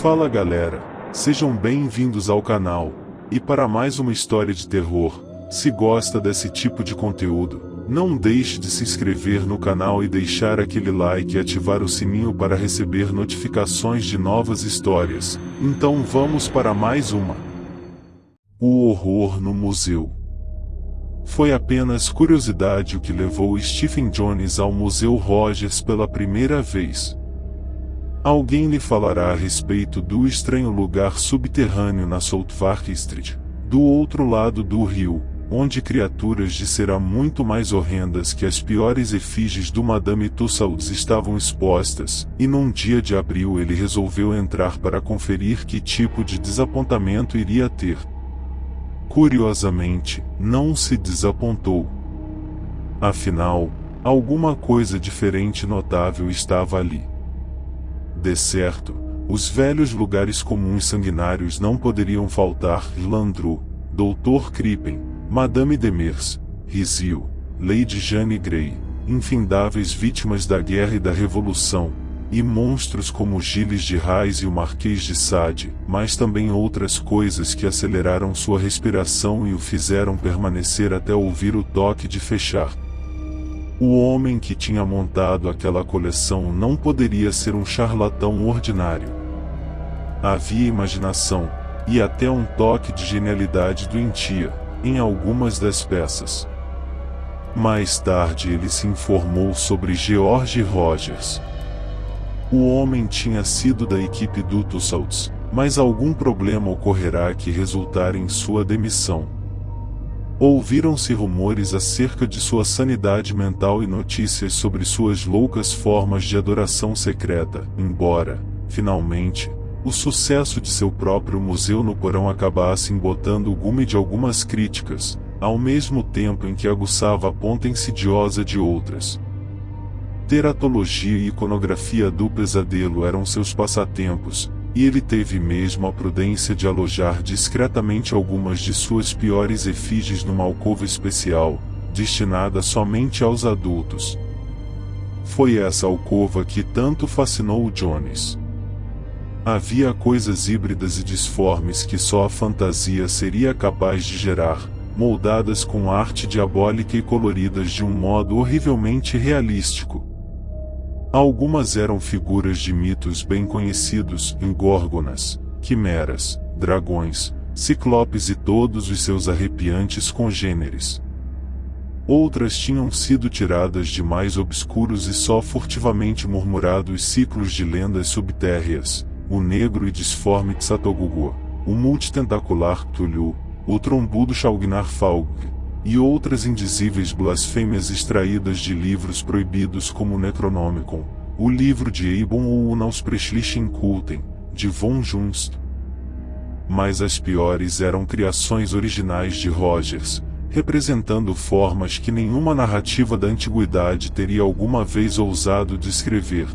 Fala galera, sejam bem-vindos ao canal, e para mais uma história de terror. Se gosta desse tipo de conteúdo, não deixe de se inscrever no canal e deixar aquele like e ativar o sininho para receber notificações de novas histórias. Então vamos para mais uma. O horror no museu. Foi apenas curiosidade o que levou Stephen Jones ao Museu Rogers pela primeira vez. Alguém lhe falará a respeito do estranho lugar subterrâneo na Southwark Street, do outro lado do rio, onde criaturas de será muito mais horrendas que as piores efígies do Madame Tussauds estavam expostas, e num dia de abril ele resolveu entrar para conferir que tipo de desapontamento iria ter. Curiosamente, não se desapontou. Afinal, alguma coisa diferente e notável estava ali. De certo, os velhos lugares comuns sanguinários não poderiam faltar: Landru, Dr. Crippen, Madame Demers, Rizio, Lady Jane Grey, infindáveis vítimas da guerra e da revolução, e monstros como Gilles de Rais e o Marquês de Sade, mas também outras coisas que aceleraram sua respiração e o fizeram permanecer até ouvir o toque de fechar. O homem que tinha montado aquela coleção não poderia ser um charlatão ordinário. Havia imaginação, e até um toque de genialidade doentia, em algumas das peças. Mais tarde ele se informou sobre George Rogers. O homem tinha sido da equipe do Tussauds, mas algum problema ocorrerá que resultar em sua demissão. Ouviram-se rumores acerca de sua sanidade mental e notícias sobre suas loucas formas de adoração secreta, embora, finalmente, o sucesso de seu próprio museu no porão acabasse embotando o gume de algumas críticas, ao mesmo tempo em que aguçava a ponta insidiosa de outras. Teratologia e iconografia do pesadelo eram seus passatempos, e ele teve mesmo a prudência de alojar discretamente algumas de suas piores efígies numa alcova especial, destinada somente aos adultos. Foi essa alcova que tanto fascinou o Jones. Havia coisas híbridas e disformes que só a fantasia seria capaz de gerar, moldadas com arte diabólica e coloridas de um modo horrivelmente realístico. Algumas eram figuras de mitos bem conhecidos, górgonas, quimeras, dragões, ciclopes e todos os seus arrepiantes congêneres. Outras tinham sido tiradas de mais obscuros e só furtivamente murmurados ciclos de lendas subtérreas: o negro e disforme Tsatogugu, o multitentacular Cthulhu, o trombudo Shalgnar Falg, e outras indizíveis blasfêmias extraídas de livros proibidos como o Necronomicon, o livro de Eibon ou o Nausprechlichen Kulten, de von Junst. Mas as piores eram criações originais de Rogers, representando formas que nenhuma narrativa da antiguidade teria alguma vez ousado descrever.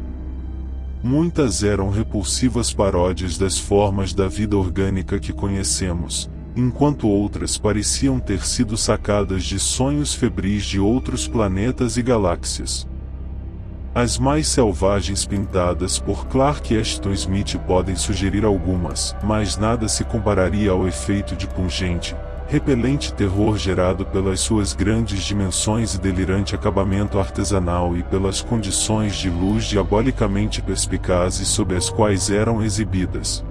Muitas eram repulsivas paródias das formas da vida orgânica que conhecemos, enquanto outras pareciam ter sido sacadas de sonhos febris de outros planetas e galáxias. As mais selvagens pintadas por Clark Ashton Smith podem sugerir algumas, mas nada se compararia ao efeito de pungente, repelente terror gerado pelas suas grandes dimensões e delirante acabamento artesanal e pelas condições de luz diabolicamente perspicazes sob as quais eram exibidas.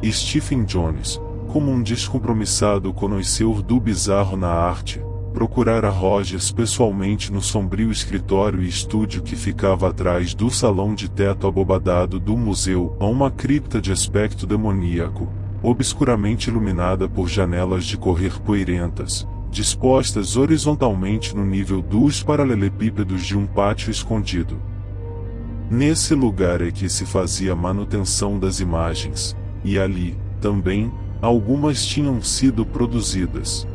Stephen Jones, como um descompromissado conhecedor do bizarro na arte, procurara Rogers pessoalmente no sombrio escritório e estúdio que ficava atrás do salão de teto abobadado do museu, a uma cripta de aspecto demoníaco, obscuramente iluminada por janelas de correr poeirentas, dispostas horizontalmente no nível dos paralelepípedos de um pátio escondido. Nesse lugar é que se fazia a manutenção das imagens, e ali, também, algumas tinham sido produzidas.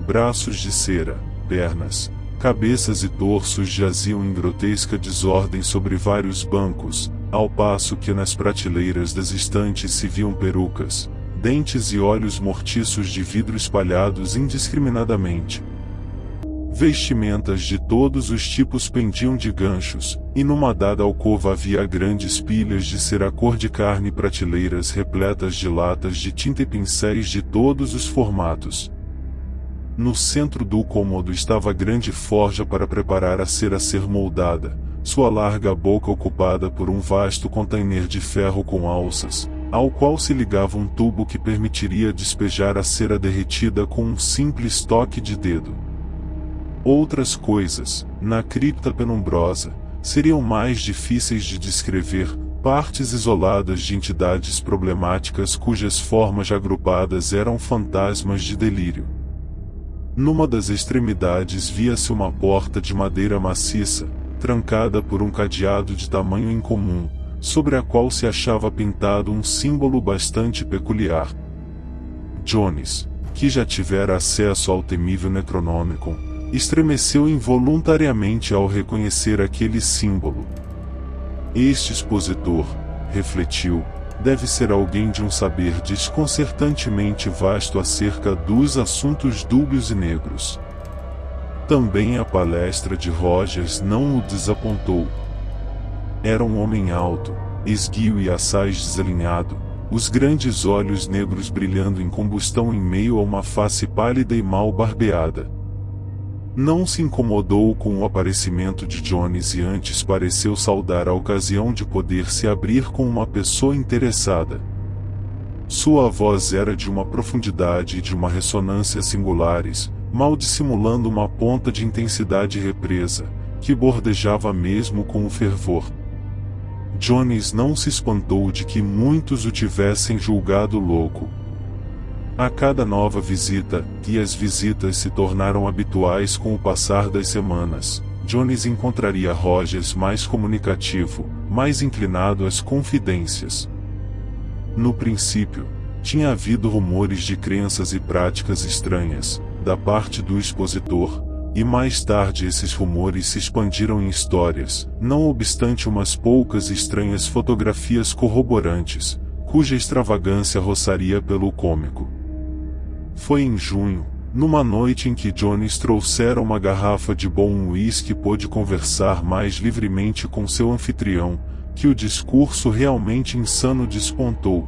Braços de cera, pernas, cabeças e torsos jaziam em grotesca desordem sobre vários bancos, ao passo que nas prateleiras das estantes se viam perucas, dentes e olhos mortiços de vidro espalhados indiscriminadamente. Vestimentas de todos os tipos pendiam de ganchos, e numa dada alcova havia grandes pilhas de cera cor de carne e prateleiras repletas de latas de tinta e pincéis de todos os formatos. No centro do cômodo estava a grande forja para preparar a cera a ser moldada, sua larga boca ocupada por um vasto container de ferro com alças, ao qual se ligava um tubo que permitiria despejar a cera derretida com um simples toque de dedo. Outras coisas, na cripta penumbrosa, seriam mais difíceis de descrever, partes isoladas de entidades problemáticas cujas formas agrupadas eram fantasmas de delírio. Numa das extremidades via-se uma porta de madeira maciça, trancada por um cadeado de tamanho incomum, sobre a qual se achava pintado um símbolo bastante peculiar. Jones, que já tivera acesso ao temível Necronomicon, estremeceu involuntariamente ao reconhecer aquele símbolo. Este expositor, refletiu, deve ser alguém de um saber desconcertantemente vasto acerca dos assuntos dúbios e negros. Também a palestra de Rogers não o desapontou. Era um homem alto, esguio e assaz desalinhado, os grandes olhos negros brilhando em combustão em meio a uma face pálida e mal barbeada. Não se incomodou com o aparecimento de Jones e antes pareceu saudar a ocasião de poder se abrir com uma pessoa interessada. Sua voz era de uma profundidade e de uma ressonância singulares, mal dissimulando uma ponta de intensidade represa, que bordejava mesmo com o fervor. Jones não se espantou de que muitos o tivessem julgado louco. A cada nova visita, e as visitas se tornaram habituais com o passar das semanas, Jones encontraria Rogers mais comunicativo, mais inclinado às confidências. No princípio, tinha havido rumores de crenças e práticas estranhas, da parte do expositor, e mais tarde esses rumores se expandiram em histórias, não obstante umas poucas estranhas fotografias corroborantes, cuja extravagância roçaria pelo cômico. Foi em junho, numa noite em que Jones trouxera uma garrafa de bom uísque e pôde conversar mais livremente com seu anfitrião, que o discurso realmente insano despontou.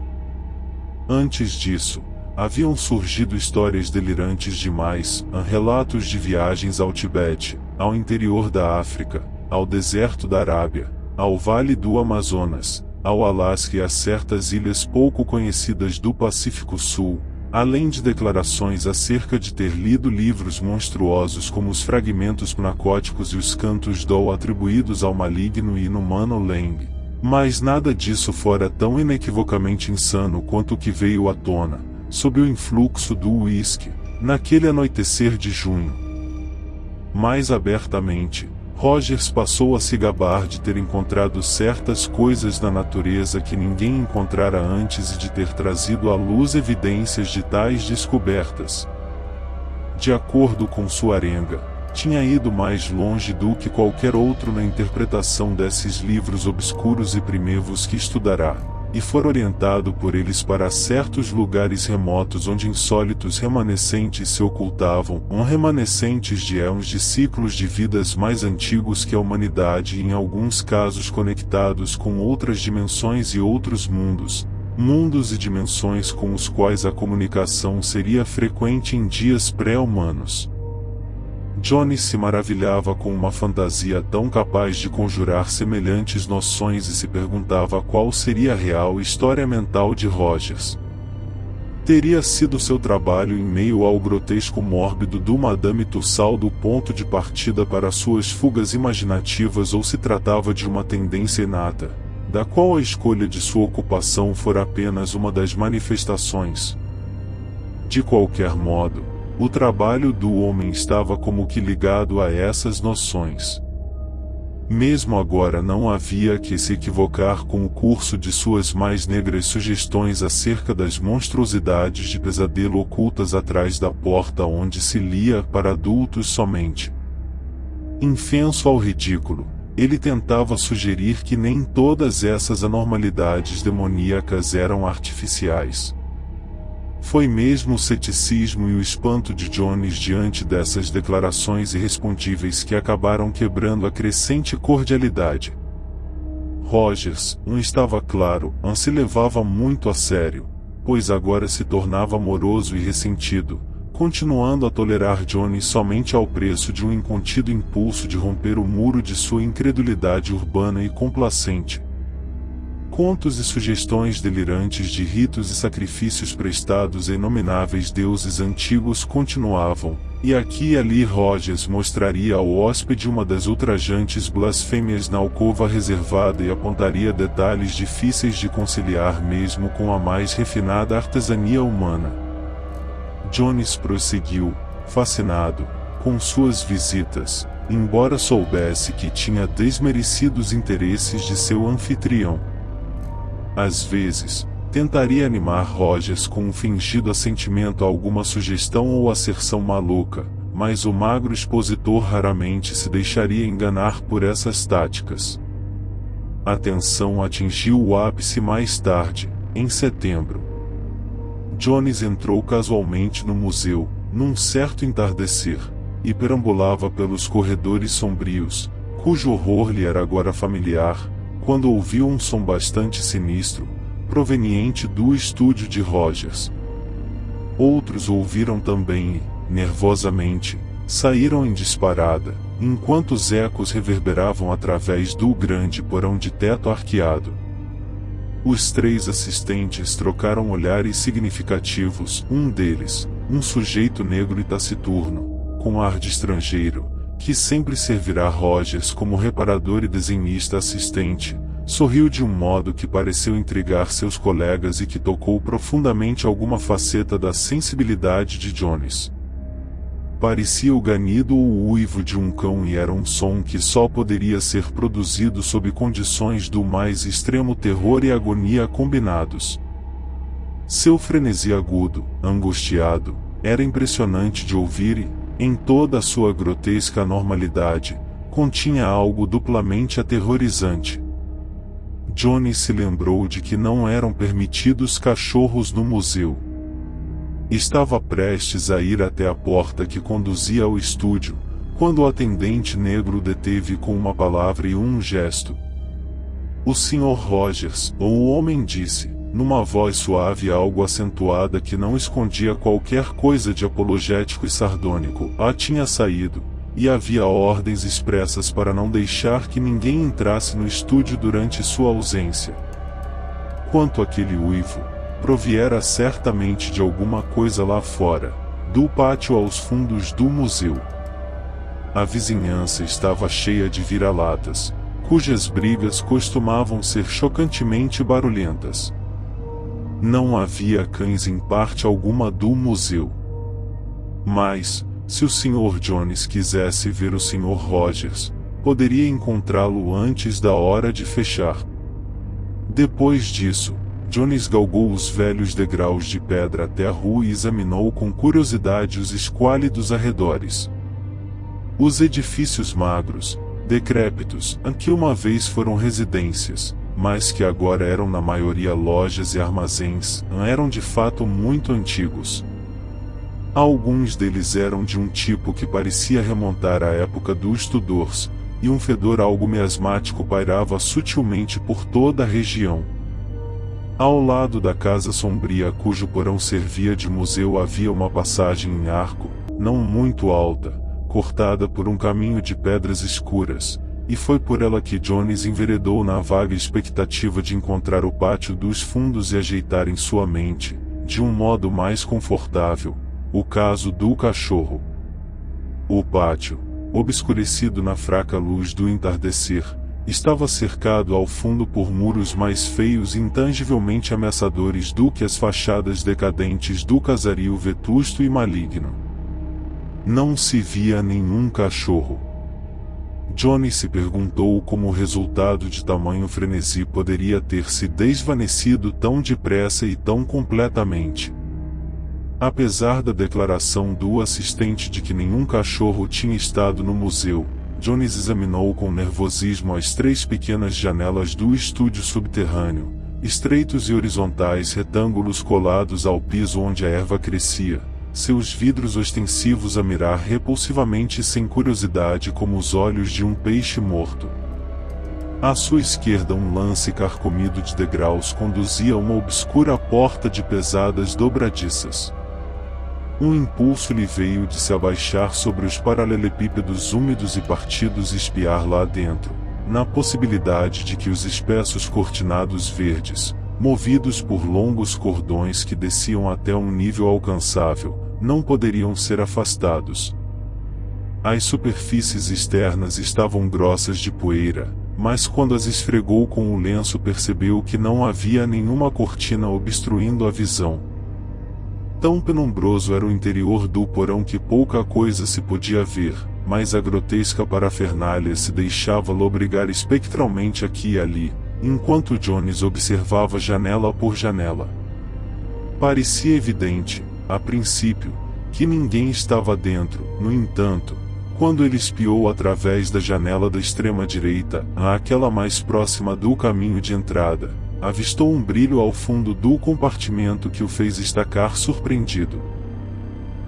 Antes disso, haviam surgido histórias delirantes demais, relatos de viagens ao Tibete, ao interior da África, ao deserto da Arábia, ao Vale do Amazonas, ao Alasca e a certas ilhas pouco conhecidas do Pacífico Sul, além de declarações acerca de ter lido livros monstruosos como os fragmentos narcóticos e os cantos do atribuídos ao maligno e inumano Lang. Mas nada disso fora tão inequivocamente insano quanto o que veio à tona, sob o influxo do uísque, naquele anoitecer de junho. Mais abertamente, Rogers passou a se gabar de ter encontrado certas coisas na natureza que ninguém encontrara antes e de ter trazido à luz evidências de tais descobertas. De acordo com sua arenga, tinha ido mais longe do que qualquer outro na interpretação desses livros obscuros e primevos que estudará, e for orientado por eles para certos lugares remotos onde insólitos remanescentes se ocultavam, remanescentes de éons de ciclos de vidas mais antigos que a humanidade e em alguns casos conectados com outras dimensões e outros mundos, mundos e dimensões com os quais a comunicação seria frequente em dias pré-humanos. Jones se maravilhava com uma fantasia tão capaz de conjurar semelhantes noções e se perguntava qual seria a real história mental de Rogers. Teria sido seu trabalho em meio ao grotesco mórbido do Madame Tussauds o ponto de partida para suas fugas imaginativas ou se tratava de uma tendência inata, da qual a escolha de sua ocupação fora apenas uma das manifestações. De qualquer modo, o trabalho do homem estava como que ligado a essas noções. Mesmo agora não havia que se equivocar com o curso de suas mais negras sugestões acerca das monstruosidades de pesadelo ocultas atrás da porta onde se lia para adultos somente. Infenso ao ridículo, ele tentava sugerir que nem todas essas anormalidades demoníacas eram artificiais. Foi mesmo o ceticismo e o espanto de Jones diante dessas declarações irrespondíveis que acabaram quebrando a crescente cordialidade. Rogers, não estava claro, não se levava muito a sério, pois agora se tornava amoroso e ressentido, continuando a tolerar Jones somente ao preço de um incontido impulso de romper o muro de sua incredulidade urbana e complacente. Contos e sugestões delirantes de ritos e sacrifícios prestados a inomináveis deuses antigos continuavam, e aqui e ali Rogers mostraria ao hóspede uma das ultrajantes blasfêmias na alcova reservada e apontaria detalhes difíceis de conciliar mesmo com a mais refinada artesania humana. Jones prosseguiu, fascinado, com suas visitas, embora soubesse que tinha desmerecido os interesses de seu anfitrião. Às vezes, tentaria animar Rogers com um fingido assentimento a alguma sugestão ou asserção maluca, mas o magro expositor raramente se deixaria enganar por essas táticas. A tensão atingiu o ápice mais tarde, em setembro. Jones entrou casualmente no museu, num certo entardecer, e perambulava pelos corredores sombrios, cujo horror lhe era agora familiar, quando ouviu um som bastante sinistro, proveniente do estúdio de Rogers. Outros ouviram também e, nervosamente, saíram em disparada, enquanto os ecos reverberavam através do grande porão de teto arqueado. Os três assistentes trocaram olhares significativos, um deles, um sujeito negro e taciturno, com ar de estrangeiro, que sempre servirá Rogers como reparador e desenhista assistente, sorriu de um modo que pareceu intrigar seus colegas e que tocou profundamente alguma faceta da sensibilidade de Jones. Parecia o ganido ou o uivo de um cão e era um som que só poderia ser produzido sob condições do mais extremo terror e agonia combinados. Seu frenesi agudo, angustiado, era impressionante de ouvir e, em toda a sua grotesca normalidade, continha algo duplamente aterrorizante. Jones se lembrou de que não eram permitidos cachorros no museu. Estava prestes a ir até a porta que conduzia ao estúdio, quando o atendente negro o deteve com uma palavra e um gesto. "O Sr. Rogers", o homem disse, numa voz suave e algo acentuada que não escondia qualquer coisa de apologético e sardônico, tinha saído, e havia ordens expressas para não deixar que ninguém entrasse no estúdio durante sua ausência. Quanto àquele uivo, proviera certamente de alguma coisa lá fora, do pátio aos fundos do museu. A vizinhança estava cheia de vira-latas, cujas brigas costumavam ser chocantemente barulhentas. Não havia cães em parte alguma do museu. Mas, se o Sr. Jones quisesse ver o Sr. Rogers, poderia encontrá-lo antes da hora de fechar. Depois disso, Jones galgou os velhos degraus de pedra até a rua e examinou com curiosidade os esquálidos arredores. Os edifícios magros, decrépitos, que uma vez foram residências, mas que agora eram na maioria lojas e armazéns, eram de fato muito antigos. Alguns deles eram de um tipo que parecia remontar à época dos Tudors, e um fedor algo miasmático pairava sutilmente por toda a região. Ao lado da casa sombria cujo porão servia de museu havia uma passagem em arco, não muito alta, cortada por um caminho de pedras escuras, e foi por ela que Jones enveredou na vaga expectativa de encontrar o pátio dos fundos e ajeitar em sua mente, de um modo mais confortável, o caso do cachorro. O pátio, obscurecido na fraca luz do entardecer, estava cercado ao fundo por muros mais feios e intangivelmente ameaçadores do que as fachadas decadentes do casario vetusto e maligno. Não se via nenhum cachorro. Jones se perguntou como o resultado de tamanho frenesi poderia ter se desvanecido tão depressa e tão completamente. Apesar da declaração do assistente de que nenhum cachorro tinha estado no museu, Jones examinou com nervosismo as 3 pequenas janelas do estúdio subterrâneo, estreitos e horizontais retângulos colados ao piso onde a erva crescia, seus vidros ostensivos a mirar repulsivamente sem curiosidade como os olhos de um peixe morto. À sua esquerda um lance carcomido de degraus conduzia a uma obscura porta de pesadas dobradiças. Um impulso lhe veio de se abaixar sobre os paralelepípedos úmidos e partidos e espiar lá dentro, na possibilidade de que os espessos cortinados verdes, movidos por longos cordões que desciam até um nível alcançável, não poderiam ser afastados. As superfícies externas estavam grossas de poeira, mas quando as esfregou com o lenço percebeu que não havia nenhuma cortina obstruindo a visão. Tão penumbroso era o interior do porão que pouca coisa se podia ver, mas a grotesca parafernália se deixava lobrigar espectralmente aqui e ali, enquanto Jones observava janela por janela. Parecia evidente, a princípio, que ninguém estava dentro. No entanto, quando ele espiou através da janela da extrema-direita, àquela mais próxima do caminho de entrada, avistou um brilho ao fundo do compartimento que o fez estacar surpreendido.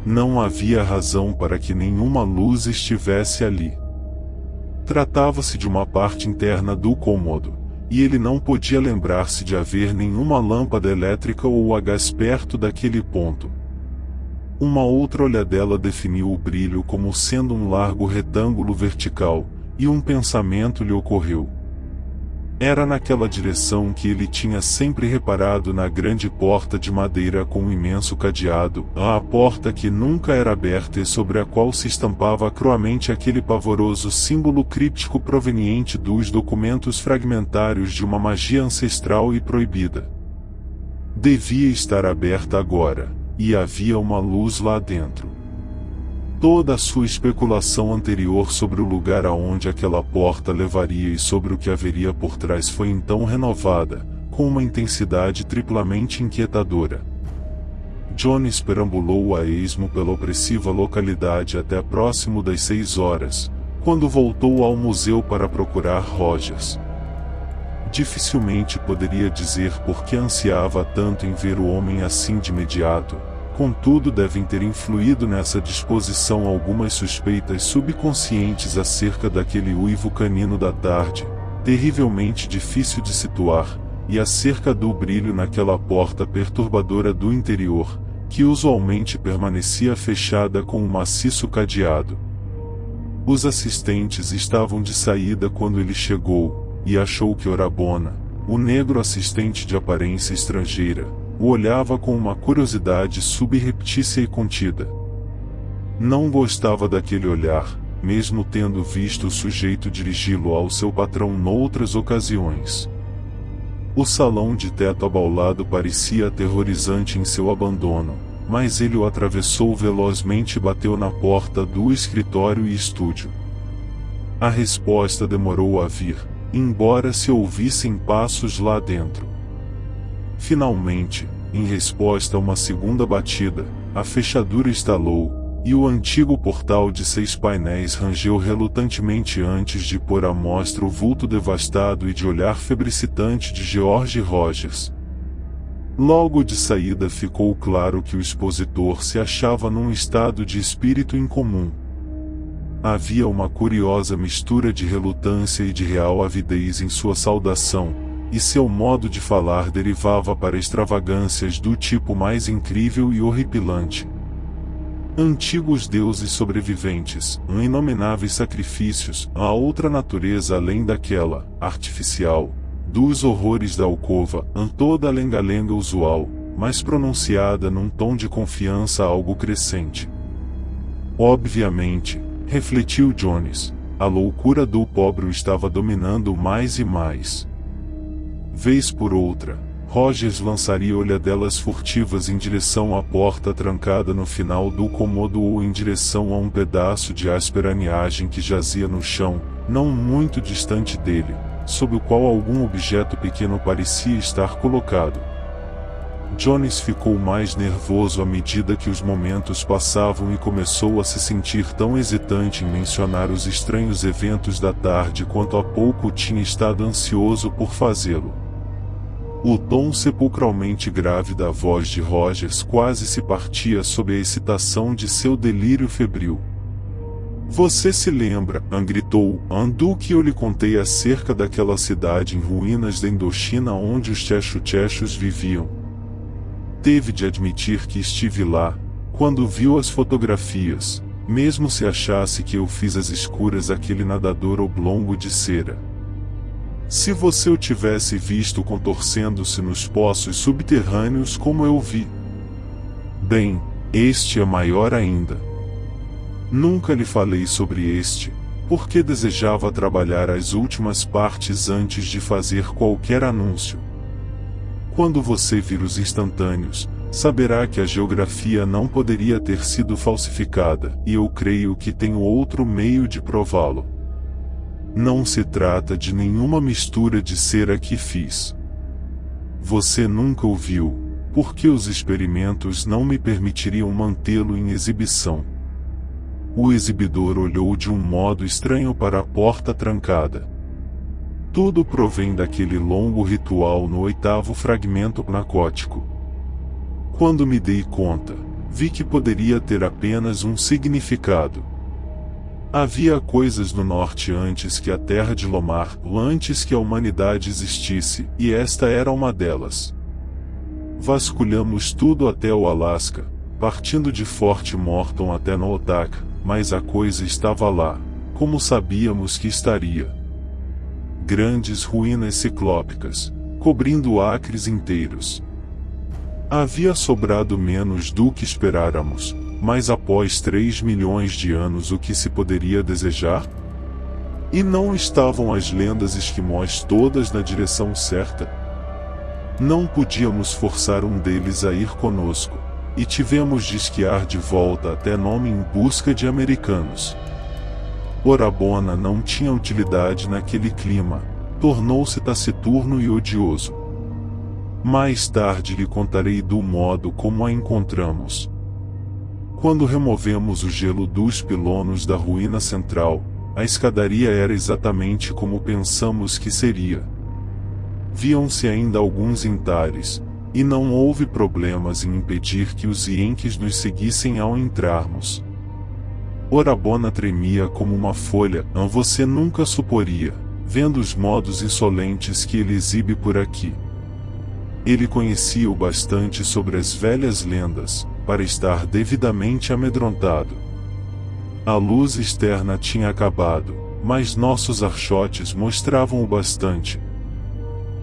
Não havia razão para que nenhuma luz estivesse ali. Tratava-se de uma parte interna do cômodo, e ele não podia lembrar-se de haver nenhuma lâmpada elétrica ou a gás perto daquele ponto. Uma outra olhadela definiu o brilho como sendo um largo retângulo vertical, e um pensamento lhe ocorreu. Era naquela direção que ele tinha sempre reparado na grande porta de madeira com um imenso cadeado, a porta que nunca era aberta e sobre a qual se estampava cruamente aquele pavoroso símbolo críptico proveniente dos documentos fragmentários de uma magia ancestral e proibida. Devia estar aberta agora, e havia uma luz lá dentro. Toda a sua especulação anterior sobre o lugar aonde aquela porta levaria e sobre o que haveria por trás foi então renovada, com uma intensidade triplamente inquietadora. Jones perambulou a esmo pela opressiva localidade até próximo das 6 horas, quando voltou ao museu para procurar Rogers. Dificilmente poderia dizer por que ansiava tanto em ver o homem assim de imediato. Contudo, devem ter influído nessa disposição algumas suspeitas subconscientes acerca daquele uivo canino da tarde, terrivelmente difícil de situar, e acerca do brilho naquela porta perturbadora do interior, que usualmente permanecia fechada com um maciço cadeado. Os assistentes estavam de saída quando ele chegou, e achou que Orabona, o negro assistente de aparência estrangeira, o olhava com uma curiosidade subreptícia e contida. Não gostava daquele olhar, mesmo tendo visto o sujeito dirigi-lo ao seu patrão noutras ocasiões. O salão de teto abaulado parecia aterrorizante em seu abandono, mas ele o atravessou velozmente e bateu na porta do escritório e estúdio. A resposta demorou a vir, embora se ouvissem passos lá dentro. Finalmente, em resposta a uma segunda batida, a fechadura estalou, e o antigo portal de 6 painéis rangeu relutantemente antes de pôr à mostra o vulto devastado e de olhar febricitante de George Rogers. Logo de saída ficou claro que o expositor se achava num estado de espírito incomum. Havia uma curiosa mistura de relutância e de real avidez em sua saudação, e seu modo de falar derivava para extravagâncias do tipo mais incrível e horripilante. Antigos deuses sobreviventes, inomináveis sacrifícios, a outra natureza além daquela, artificial, dos horrores da alcova, toda a lenga-lenga usual, mas pronunciada num tom de confiança algo crescente. Obviamente, refletiu Jones, a loucura do pobre o estava dominando mais e mais. Vez por outra, Rogers lançaria olhadelas furtivas em direção à porta trancada no final do cômodo ou em direção a um pedaço de áspera aniagem que jazia no chão, não muito distante dele, sob o qual algum objeto pequeno parecia estar colocado. Jones ficou mais nervoso à medida que os momentos passavam e começou a se sentir tão hesitante em mencionar os estranhos eventos da tarde quanto há pouco tinha estado ansioso por fazê-lo. O tom sepulcralmente grave da voz de Rogers quase se partia sob a excitação de seu delírio febril. Você se lembra, gritou, do que eu lhe contei acerca daquela cidade em ruínas da Indochina onde os Chechos viviam? Teve de admitir que estive lá, quando viu as fotografias, mesmo se achasse que eu fiz às escuras aquele nadador oblongo de cera. Se você o tivesse visto contorcendo-se nos poços subterrâneos como eu vi. Bem, este é maior ainda. Nunca lhe falei sobre este, porque desejava trabalhar as últimas partes antes de fazer qualquer anúncio. Quando você vir os instantâneos, saberá que a geografia não poderia ter sido falsificada, e eu creio que tenho outro meio de prová-lo. Não se trata de nenhuma mistura de cera que fiz. Você nunca o viu, porque os experimentos não me permitiriam mantê-lo em exibição. O exibidor olhou de um modo estranho para a porta trancada. Tudo provém daquele longo ritual no 8º fragmento narcótico. Quando me dei conta, vi que poderia ter apenas um significado. Havia coisas no norte antes que a terra de Lomar, antes que a humanidade existisse, e esta era uma delas. Vasculhamos tudo até o Alasca, partindo de Fort Morton até Noatak, mas a coisa estava lá, como sabíamos que estaria. Grandes ruínas ciclópicas, cobrindo acres inteiros. Havia sobrado menos do que esperáramos, mas após 3 milhões de anos o que se poderia desejar? E não estavam as lendas esquimós todas na direção certa? Não podíamos forçar um deles a ir conosco, e tivemos de esquiar de volta até Nome em busca de americanos. Orabona não tinha utilidade naquele clima, tornou-se taciturno e odioso. Mais tarde lhe contarei do modo como a encontramos. Quando removemos o gelo dos pilonos da ruína central, a escadaria era exatamente como pensamos que seria. Viam-se ainda alguns entalhes, e não houve problemas em impedir que os Yankees nos seguissem ao entrarmos. Orabona tremia como uma folha, você nunca suporia, vendo os modos insolentes que ele exibe por aqui. Ele conhecia o bastante sobre as velhas lendas, para estar devidamente amedrontado. A luz externa tinha acabado, mas nossos archotes mostravam o bastante.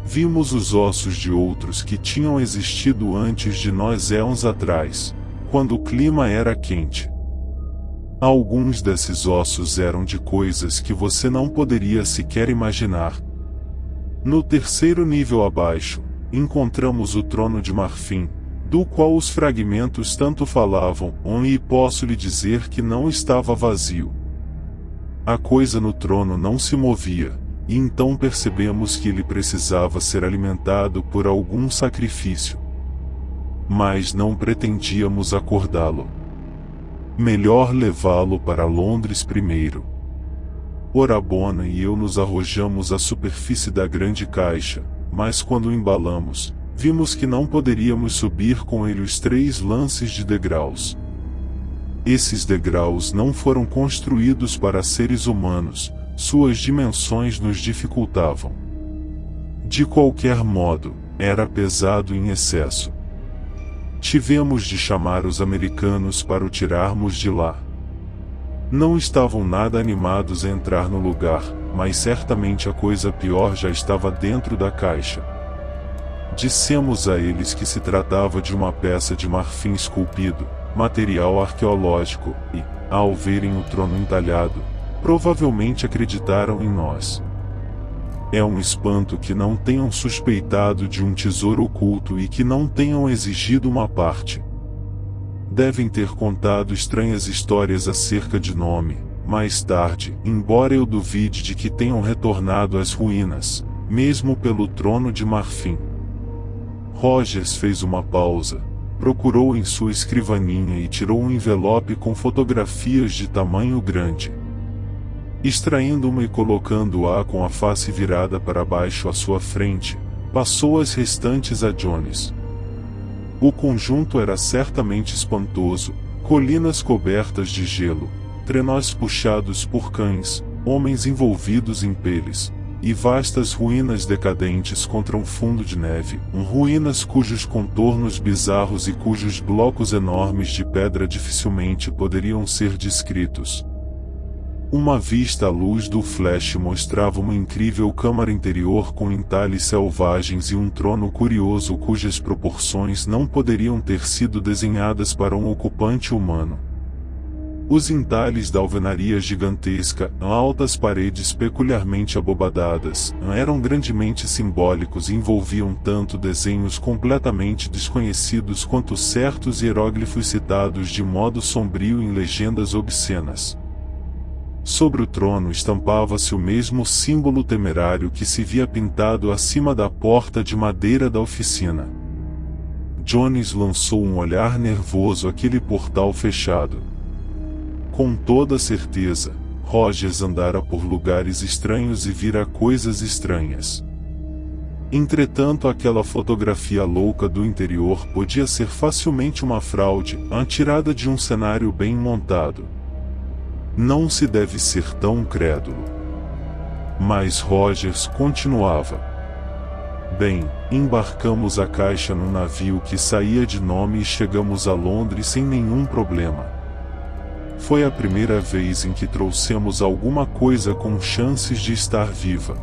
Vimos os ossos de outros que tinham existido antes de nós éons atrás, quando o clima era quente. Alguns desses ossos eram de coisas que você não poderia sequer imaginar. No 3º nível abaixo, encontramos o trono de marfim, do qual os fragmentos tanto falavam, e posso lhe dizer que não estava vazio. A coisa no trono não se movia, e então percebemos que ele precisava ser alimentado por algum sacrifício. Mas não pretendíamos acordá-lo. Melhor levá-lo para Londres primeiro. Orabona e eu nos arrojamos à superfície da grande caixa, mas quando o embalamos, vimos que não poderíamos subir com ele os 3 lances de degraus. Esses degraus não foram construídos para seres humanos, suas dimensões nos dificultavam. De qualquer modo, era pesado em excesso. Tivemos de chamar os americanos para o tirarmos de lá. Não estavam nada animados a entrar no lugar, mas certamente a coisa pior já estava dentro da caixa. Dissemos a eles que se tratava de uma peça de marfim esculpido, material arqueológico, e, ao verem o trono entalhado, provavelmente acreditaram em nós. É um espanto que não tenham suspeitado de um tesouro oculto e que não tenham exigido uma parte. Devem ter contado estranhas histórias acerca de Nome, mais tarde, embora eu duvide de que tenham retornado às ruínas, mesmo pelo trono de marfim. Rogers fez uma pausa, procurou em sua escrivaninha e tirou um envelope com fotografias de tamanho grande. Extraindo uma e colocando-a com a face virada para baixo à sua frente, passou as restantes a Jones. O conjunto era certamente espantoso: colinas cobertas de gelo, trenós puxados por cães, homens envolvidos em peles, e vastas ruínas decadentes contra um fundo de neve, ruínas cujos contornos bizarros e cujos blocos enormes de pedra dificilmente poderiam ser descritos. Uma vista à luz do flash mostrava uma incrível câmara interior com entalhes selvagens e um trono curioso cujas proporções não poderiam ter sido desenhadas para um ocupante humano. Os entalhes da alvenaria gigantesca, altas paredes peculiarmente abobadadas, eram grandemente simbólicos e envolviam tanto desenhos completamente desconhecidos quanto certos hieróglifos citados de modo sombrio em legendas obscenas. Sobre o trono estampava-se o mesmo símbolo temerário que se via pintado acima da porta de madeira da oficina. Jones lançou um olhar nervoso àquele portal fechado. Com toda certeza, Rogers andara por lugares estranhos e vira coisas estranhas. Entretanto, aquela fotografia louca do interior podia ser facilmente uma fraude, tirada de um cenário bem montado. Não se deve ser tão crédulo. Mas Rogers continuava. Bem, embarcamos a caixa no navio que saía de Nome e chegamos a Londres sem nenhum problema. Foi a primeira vez em que trouxemos alguma coisa com chances de estar viva.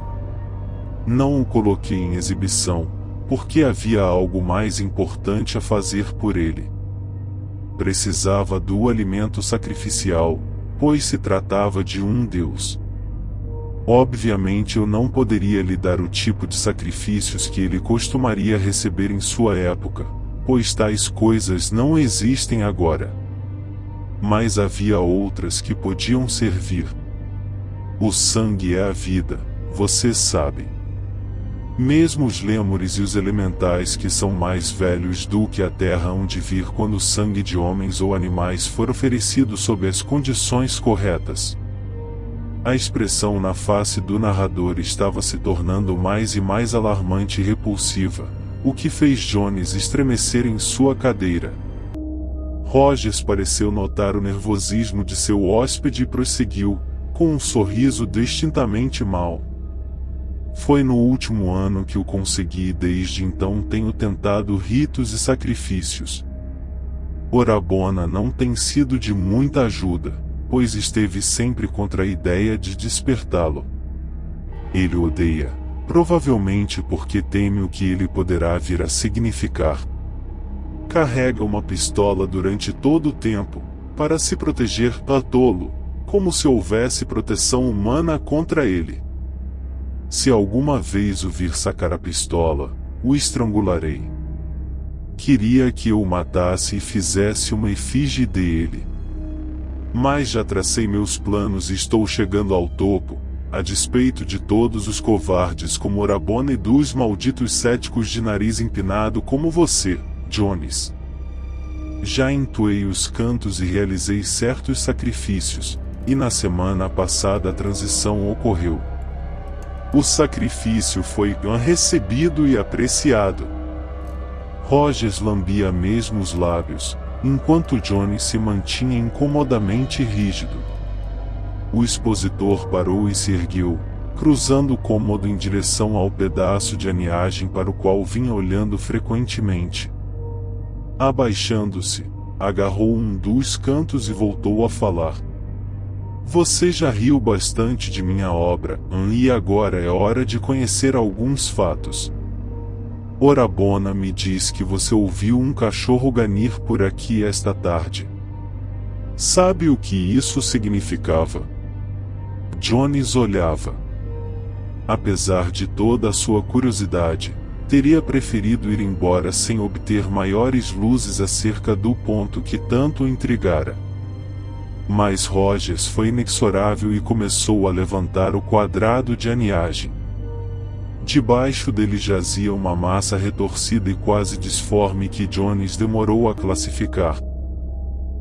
Não o coloquei em exibição, porque havia algo mais importante a fazer por ele. Precisava do alimento sacrificial, pois se tratava de um deus. Obviamente eu não poderia lhe dar o tipo de sacrifícios que ele costumaria receber em sua época, pois tais coisas não existem agora. Mas havia outras que podiam servir. O sangue é a vida, você sabe. Mesmo os lêmures e os elementais que são mais velhos do que a terra hão de vir quando o sangue de homens ou animais for oferecido sob as condições corretas. A expressão na face do narrador estava se tornando mais e mais alarmante e repulsiva, o que fez Jones estremecer em sua cadeira. Rogers pareceu notar o nervosismo de seu hóspede e prosseguiu, com um sorriso distintamente mau. Foi no último ano que o consegui e desde então tenho tentado ritos e sacrifícios. Orabona não tem sido de muita ajuda, pois esteve sempre contra a ideia de despertá-lo. Ele o odeia, provavelmente porque teme o que ele poderá vir a significar. Carrega uma pistola durante todo o tempo, para se proteger, tolo, como se houvesse proteção humana contra ele. Se alguma vez o vir sacar a pistola, o estrangularei. Queria que eu o matasse e fizesse uma efígie dele. Mas já tracei meus planos e estou chegando ao topo, a despeito de todos os covardes como Orabona e dos malditos céticos de nariz empinado como você, Jones. Já entoei os cantos e realizei certos sacrifícios, e na semana passada a transição ocorreu. O sacrifício foi recebido e apreciado. Rogers lambia mesmo os lábios, enquanto Jones se mantinha incomodamente rígido. O expositor parou e se ergueu, cruzando o cômodo em direção ao pedaço de aniagem para o qual vinha olhando frequentemente. Abaixando-se, agarrou um dos cantos e voltou a falar. Você já riu bastante de minha obra, e agora é hora de conhecer alguns fatos. Orabona me diz que você ouviu um cachorro ganir por aqui esta tarde. Sabe o que isso significava? Jones olhava. Apesar de toda a sua curiosidade, teria preferido ir embora sem obter maiores luzes acerca do ponto que tanto o intrigara. Mas Rogers foi inexorável e começou a levantar o quadrado de aniagem. Debaixo dele jazia uma massa retorcida e quase disforme que Jones demorou a classificar.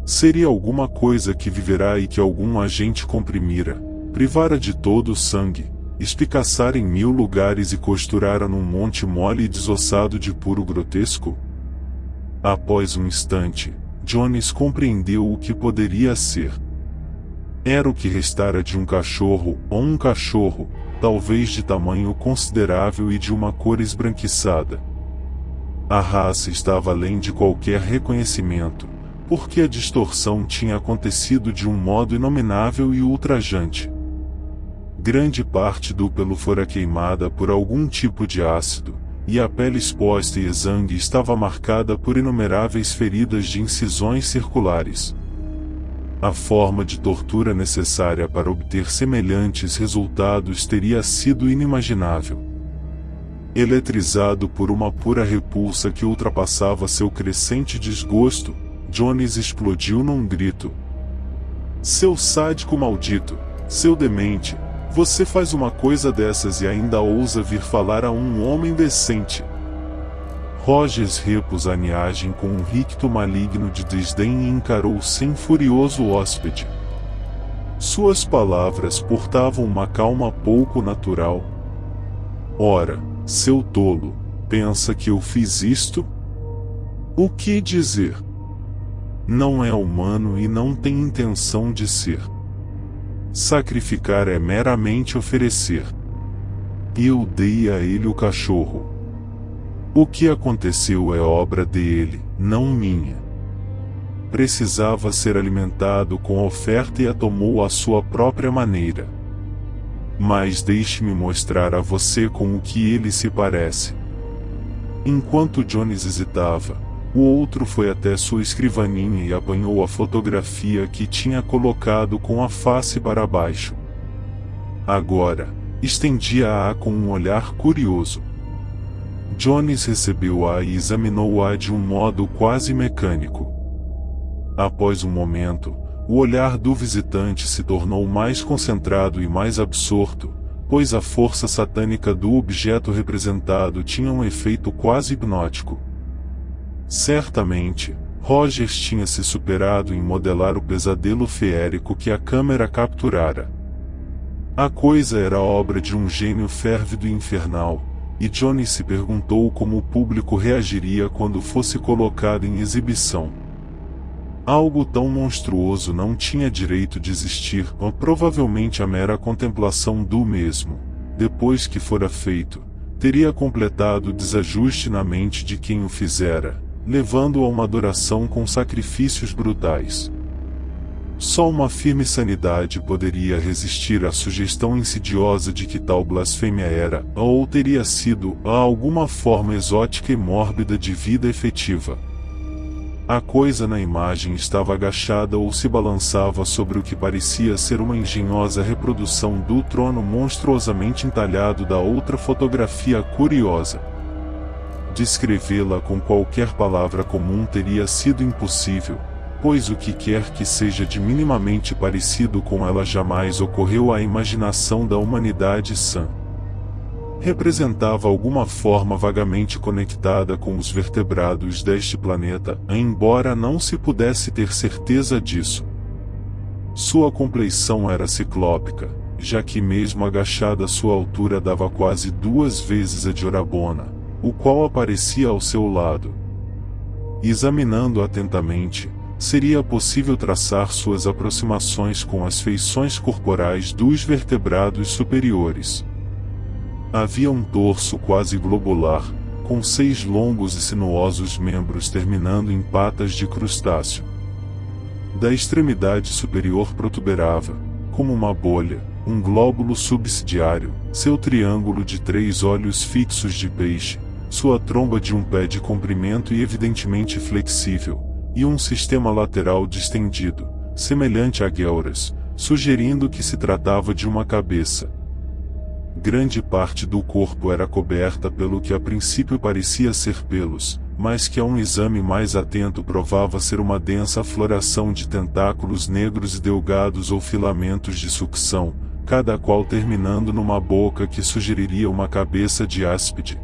Seria alguma coisa que viverá e que algum agente comprimira, privara de todo o sangue, espicaçar em 1000 lugares e costurar num monte mole e desossado de puro grotesco? Após um instante, Jones compreendeu o que poderia ser. Era o que restara de um cachorro, ou um cachorro, talvez de tamanho considerável e de uma cor esbranquiçada. A raça estava além de qualquer reconhecimento, porque a distorção tinha acontecido de um modo inominável e ultrajante. Grande parte do pelo fora queimada por algum tipo de ácido, e a pele exposta e exangue estava marcada por inumeráveis feridas de incisões circulares. A forma de tortura necessária para obter semelhantes resultados teria sido inimaginável. Eletrizado por uma pura repulsa que ultrapassava seu crescente desgosto, Jones explodiu num grito. Seu sádico maldito, seu demente, você faz uma coisa dessas e ainda ousa vir falar a um homem decente. Rogers repôs a niagem com um ricto maligno de desdém e encarou sem furioso hóspede. Suas palavras portavam uma calma pouco natural. Ora, seu tolo, pensa que eu fiz isto? O que dizer? Não é humano e não tem intenção de ser. Sacrificar é meramente oferecer. Eu dei a ele o cachorro. O que aconteceu é obra dele, não minha. Precisava ser alimentado com oferta e a tomou à sua própria maneira. Mas deixe-me mostrar a você com o que ele se parece. Enquanto Jones hesitava, o outro foi até sua escrivaninha e apanhou a fotografia que tinha colocado com a face para baixo. Agora, estendia-a com um olhar curioso. Jones recebeu-a e examinou-a de um modo quase mecânico. Após um momento, o olhar do visitante se tornou mais concentrado e mais absorto, pois a força satânica do objeto representado tinha um efeito quase hipnótico. Certamente, Rogers tinha se superado em modelar o pesadelo feérico que a câmera capturara. A coisa era obra de um gênio férvido e infernal, e Jones se perguntou como o público reagiria quando fosse colocado em exibição. Algo tão monstruoso não tinha direito de existir, ou provavelmente a mera contemplação do mesmo, depois que fora feito, teria completado o desajuste na mente de quem o fizera, levando-o a uma adoração com sacrifícios brutais. Só uma firme sanidade poderia resistir à sugestão insidiosa de que tal blasfêmia era, ou teria sido, alguma forma exótica e mórbida de vida efetiva. A coisa na imagem estava agachada ou se balançava sobre o que parecia ser uma engenhosa reprodução do trono monstruosamente entalhado da outra fotografia curiosa. Descrevê-la com qualquer palavra comum teria sido impossível, pois o que quer que seja de minimamente parecido com ela jamais ocorreu à imaginação da humanidade sã. Representava alguma forma vagamente conectada com os vertebrados deste planeta, embora não se pudesse ter certeza disso. Sua compleição era ciclópica, já que mesmo agachada sua altura dava quase 2 vezes a de Orabona, o qual aparecia ao seu lado. Examinando atentamente, seria possível traçar suas aproximações com as feições corporais dos vertebrados superiores. Havia um torso quase globular, com 6 longos e sinuosos membros terminando em patas de crustáceo. Da extremidade superior protuberava, como uma bolha, um glóbulo subsidiário, seu triângulo de 3 olhos fixos de peixe, sua tromba de um pé de comprimento e evidentemente flexível, e um sistema lateral distendido, semelhante a guelras, sugerindo que se tratava de uma cabeça. Grande parte do corpo era coberta pelo que a princípio parecia ser pelos, mas que a um exame mais atento provava ser uma densa floração de tentáculos negros e delgados ou filamentos de sucção, cada qual terminando numa boca que sugeriria uma cabeça de áspide.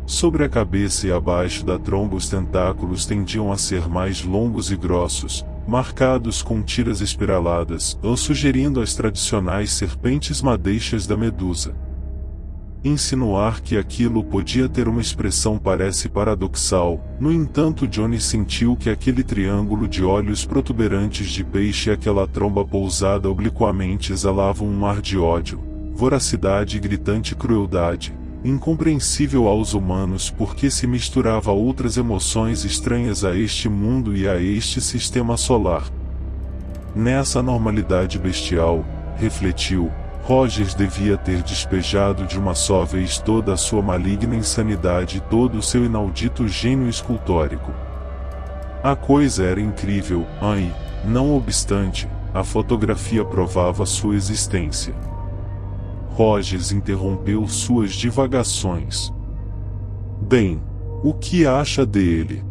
Sobre a cabeça e abaixo da tromba os tentáculos tendiam a ser mais longos e grossos, marcados com tiras espiraladas, ou sugerindo as tradicionais serpentes madeixas da medusa. Insinuar que aquilo podia ter uma expressão parece paradoxal, no entanto Johnny sentiu que aquele triângulo de olhos protuberantes de peixe e aquela tromba pousada obliquamente exalavam um ar de ódio, voracidade e gritante crueldade, incompreensível aos humanos porque se misturava a outras emoções estranhas a este mundo e a este sistema solar. Nessa normalidade bestial, refletiu, Rogers devia ter despejado de uma só vez toda a sua maligna insanidade e todo o seu inaudito gênio escultórico. A coisa era incrível, e, não obstante, a fotografia provava sua existência. Rogers interrompeu suas divagações. Bem, o que acha dele?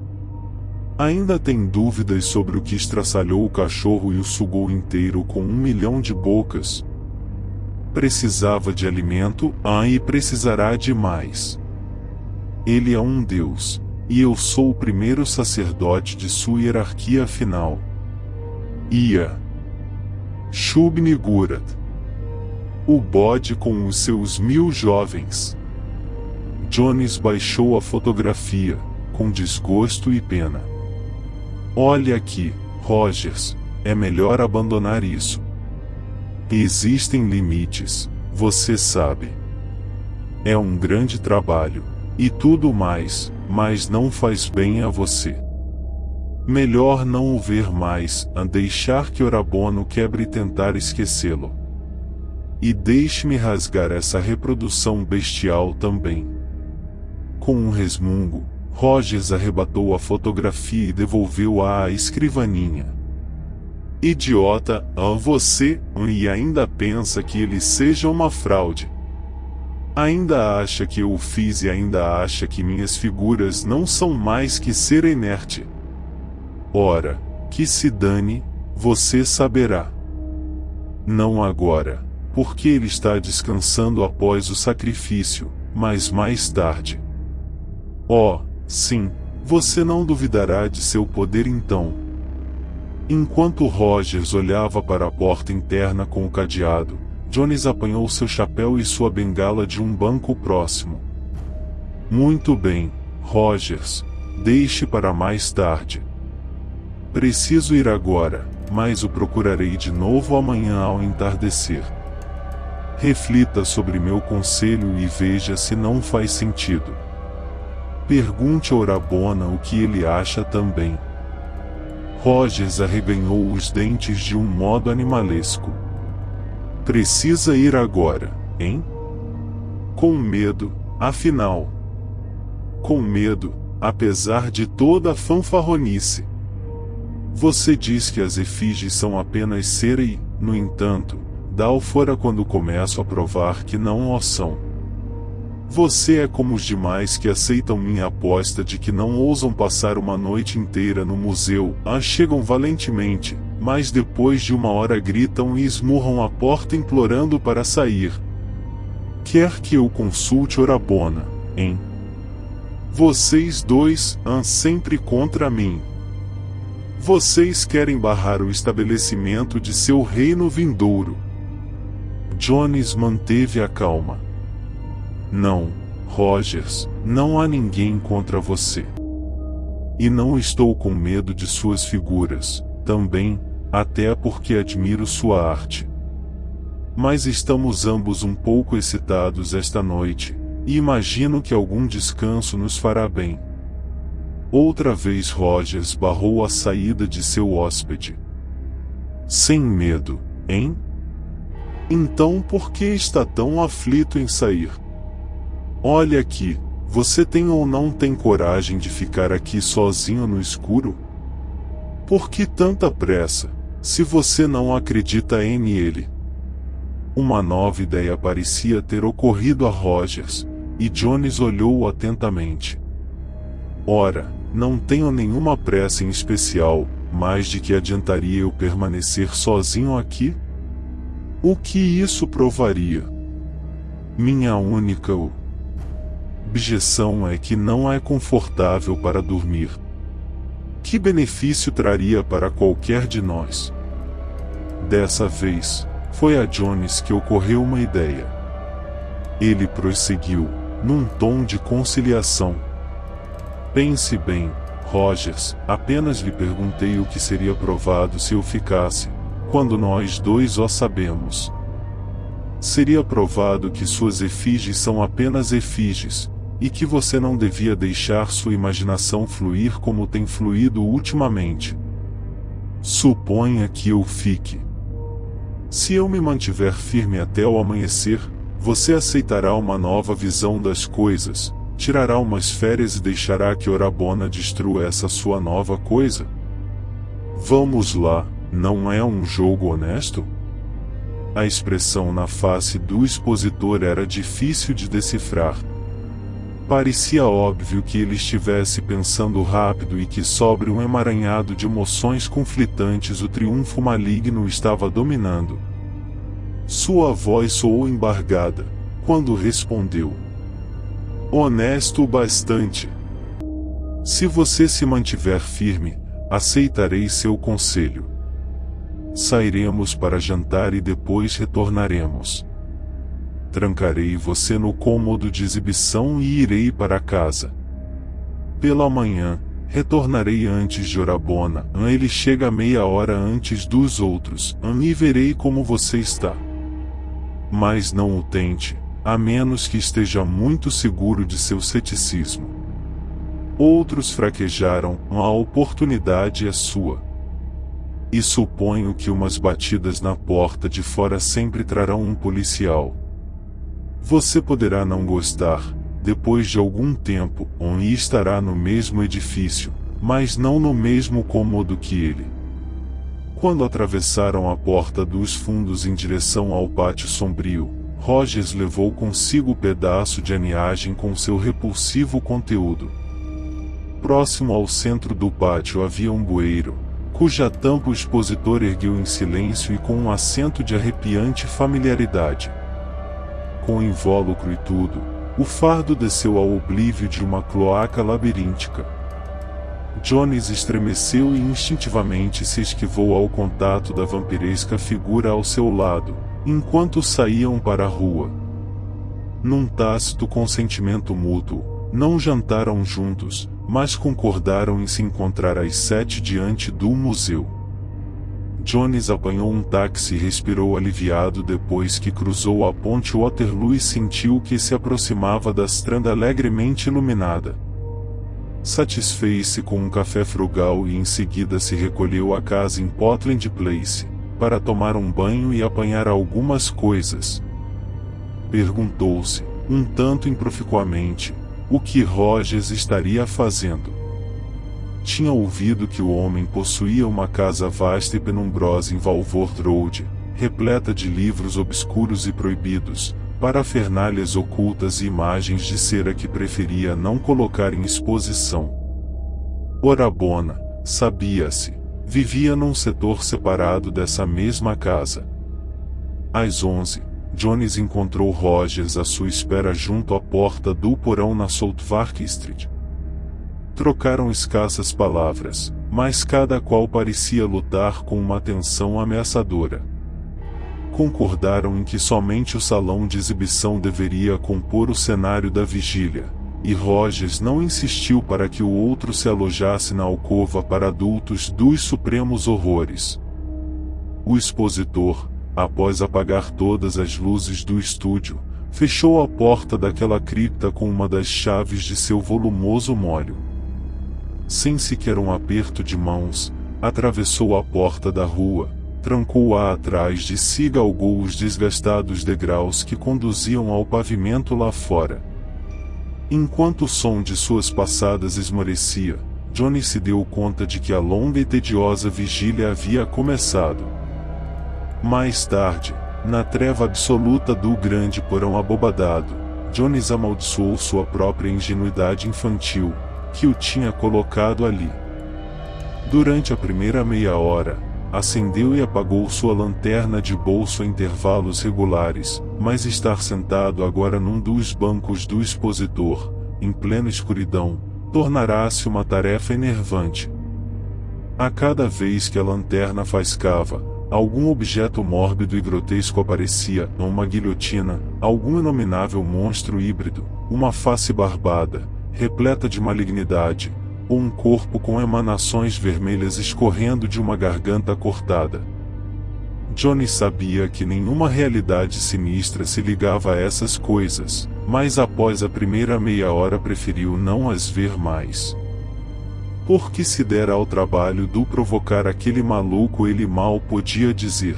Ainda tem dúvidas sobre o que estraçalhou o cachorro e o sugou inteiro com 1 milhão de bocas? Precisava de alimento, e precisará de mais. Ele é um deus, e eu sou o primeiro sacerdote de sua hierarquia final. Ia. Shub-Niggurath. O bode com os seus 1000 jovens. Jones baixou a fotografia, com desgosto e pena. Olha aqui, Rogers, é melhor abandonar isso. Existem limites, você sabe. É um grande trabalho, e tudo mais, mas não faz bem a você. Melhor não o ver mais, a deixar que Orabono quebre e tentar esquecê-lo. E deixe-me rasgar essa reprodução bestial também. Com um resmungo, Rogers arrebatou a fotografia e devolveu-a à escrivaninha. Idiota, você, e ainda pensa que ele seja uma fraude. Ainda acha que eu o fiz e ainda acha que minhas figuras não são mais que ser inerte. Ora, que se dane, você saberá. Não agora, porque ele está descansando após o sacrifício, mas mais tarde. Oh, sim, você não duvidará de seu poder então. Enquanto Rogers olhava para a porta interna com o cadeado, Jones apanhou seu chapéu e sua bengala de um banco próximo. Muito bem, Rogers, deixe para mais tarde. Preciso ir agora, mas o procurarei de novo amanhã ao entardecer. Reflita sobre meu conselho e veja se não faz sentido. Pergunte a Orabona o que ele acha também. Rogers arreganhou os dentes de um modo animalesco. Precisa ir agora, hein? Com medo, afinal. Com medo, apesar de toda a fanfarronice. Você diz que as efígies são apenas cera e, no entanto, dá o fora quando começo a provar que não o são. Você é como os demais que aceitam minha aposta de que não ousam passar uma noite inteira no museu, chegam valentemente, mas depois de 1 hora gritam e esmurram a porta implorando para sair. Quer que eu consulte Orabona, hein? Vocês dois, sempre contra mim. Vocês querem barrar o estabelecimento de seu reino vindouro. Jones manteve a calma. Não, Rogers, não há ninguém contra você. E não estou com medo de suas figuras, também, até porque admiro sua arte. Mas estamos ambos um pouco excitados esta noite, e imagino que algum descanso nos fará bem. Outra vez Rogers barrou a saída de seu hóspede. Sem medo, hein? Então por que está tão aflito em sair? Olha aqui, você tem ou não tem coragem de ficar aqui sozinho no escuro? Por que tanta pressa, se você não acredita em ele? Uma nova ideia parecia ter ocorrido a Rogers, e Jones olhou-o atentamente. Ora, não tenho nenhuma pressa em especial, mas de que adiantaria eu permanecer sozinho aqui? O que isso provaria? Minha única objeção é que não é confortável para dormir. Que benefício traria para qualquer de nós? Dessa vez, foi a Jones que ocorreu uma ideia. Ele prosseguiu, num tom de conciliação. Pense bem, Rogers, apenas lhe perguntei o que seria provado se eu ficasse, quando nós dois o sabemos. Seria provado que suas efígies são apenas efígies, e que você não devia deixar sua imaginação fluir como tem fluído ultimamente. Suponha que eu fique. Se eu me mantiver firme até o amanhecer, você aceitará uma nova visão das coisas, tirará umas férias e deixará que Orabona destrua essa sua nova coisa? Vamos lá, não é um jogo honesto? A expressão na face do expositor era difícil de decifrar. Parecia óbvio que ele estivesse pensando rápido e que sobre um emaranhado de emoções conflitantes o triunfo maligno estava dominando. Sua voz soou embargada, quando respondeu. Honesto o bastante. Se você se mantiver firme, aceitarei seu conselho. Sairemos para jantar e depois retornaremos. Trancarei você no cômodo de exibição e irei para casa. Pela manhã, retornarei antes de Orabona. Ele chega meia hora antes dos outros. E verei como você está. Mas não o tente, a menos que esteja muito seguro de seu ceticismo. Outros fraquejaram, a oportunidade é sua. E suponho que umas batidas na porta de fora sempre trarão um policial. Você poderá não gostar, depois de algum tempo, e estará no mesmo edifício, mas não no mesmo cômodo que ele. Quando atravessaram a porta dos fundos em direção ao pátio sombrio, Rogers levou consigo o pedaço de aniagem com seu repulsivo conteúdo. Próximo ao centro do pátio havia um bueiro, cuja tampa o expositor ergueu em silêncio e com um acento de arrepiante familiaridade. Com invólucro e tudo, o fardo desceu ao oblívio de uma cloaca labiríntica. Jones estremeceu e instintivamente se esquivou ao contato da vampiresca figura ao seu lado, enquanto saíam para a rua. Num tácito consentimento mútuo, não jantaram juntos, mas concordaram em se encontrar às 7 diante do museu. Jones apanhou um táxi e respirou aliviado depois que cruzou a ponte Waterloo e sentiu que se aproximava da Strand alegremente iluminada. Satisfez-se com um café frugal e em seguida se recolheu à casa em Portland Place, para tomar um banho e apanhar algumas coisas. Perguntou-se, um tanto improficuamente, o que Rogers estaria fazendo. Tinha ouvido que o homem possuía uma casa vasta e penumbrosa em Walworth Road, repleta de livros obscuros e proibidos, parafernálias ocultas e imagens de cera que preferia não colocar em exposição. Orabona, sabia-se, vivia num setor separado dessa mesma casa. Às 11, Jones encontrou Rogers à sua espera junto à porta do porão na Southwark Street. Trocaram escassas palavras, mas cada qual parecia lutar com uma tensão ameaçadora. Concordaram em que somente o salão de exibição deveria compor o cenário da vigília, e Rogers não insistiu para que o outro se alojasse na alcova para adultos dos supremos horrores. O expositor, após apagar todas as luzes do estúdio, fechou a porta daquela cripta com uma das chaves de seu volumoso molho. Sem sequer um aperto de mãos, atravessou a porta da rua, trancou-a atrás de si e galgou os desgastados degraus que conduziam ao pavimento lá fora. Enquanto o som de suas passadas esmorecia, Johnny se deu conta de que a longa e tediosa vigília havia começado. Mais tarde, na treva absoluta do grande porão abobadado, Jones amaldiçoou sua própria ingenuidade infantil, que o tinha colocado ali. Durante a primeira meia hora, acendeu e apagou sua lanterna de bolso a intervalos regulares, mas estar sentado agora num dos bancos do expositor, em plena escuridão, tornará-se uma tarefa enervante. A cada vez que a lanterna faiscava, algum objeto mórbido e grotesco aparecia, uma guilhotina, algum inominável monstro híbrido, uma face barbada, repleta de malignidade, ou um corpo com emanações vermelhas escorrendo de uma garganta cortada. Johnny sabia que nenhuma realidade sinistra se ligava a essas coisas, mas após a primeira meia hora preferiu não as ver mais. Porque se dera ao trabalho do provocar aquele maluco, ele mal podia dizer.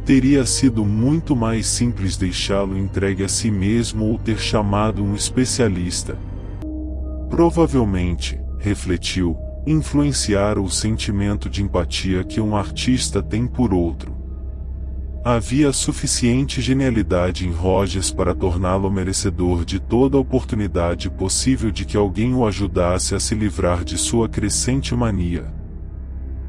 Teria sido muito mais simples deixá-lo entregue a si mesmo ou ter chamado um especialista. Provavelmente, refletiu, influenciara o sentimento de empatia que um artista tem por outro. Havia suficiente genialidade em Rogers para torná-lo merecedor de toda a oportunidade possível de que alguém o ajudasse a se livrar de sua crescente mania.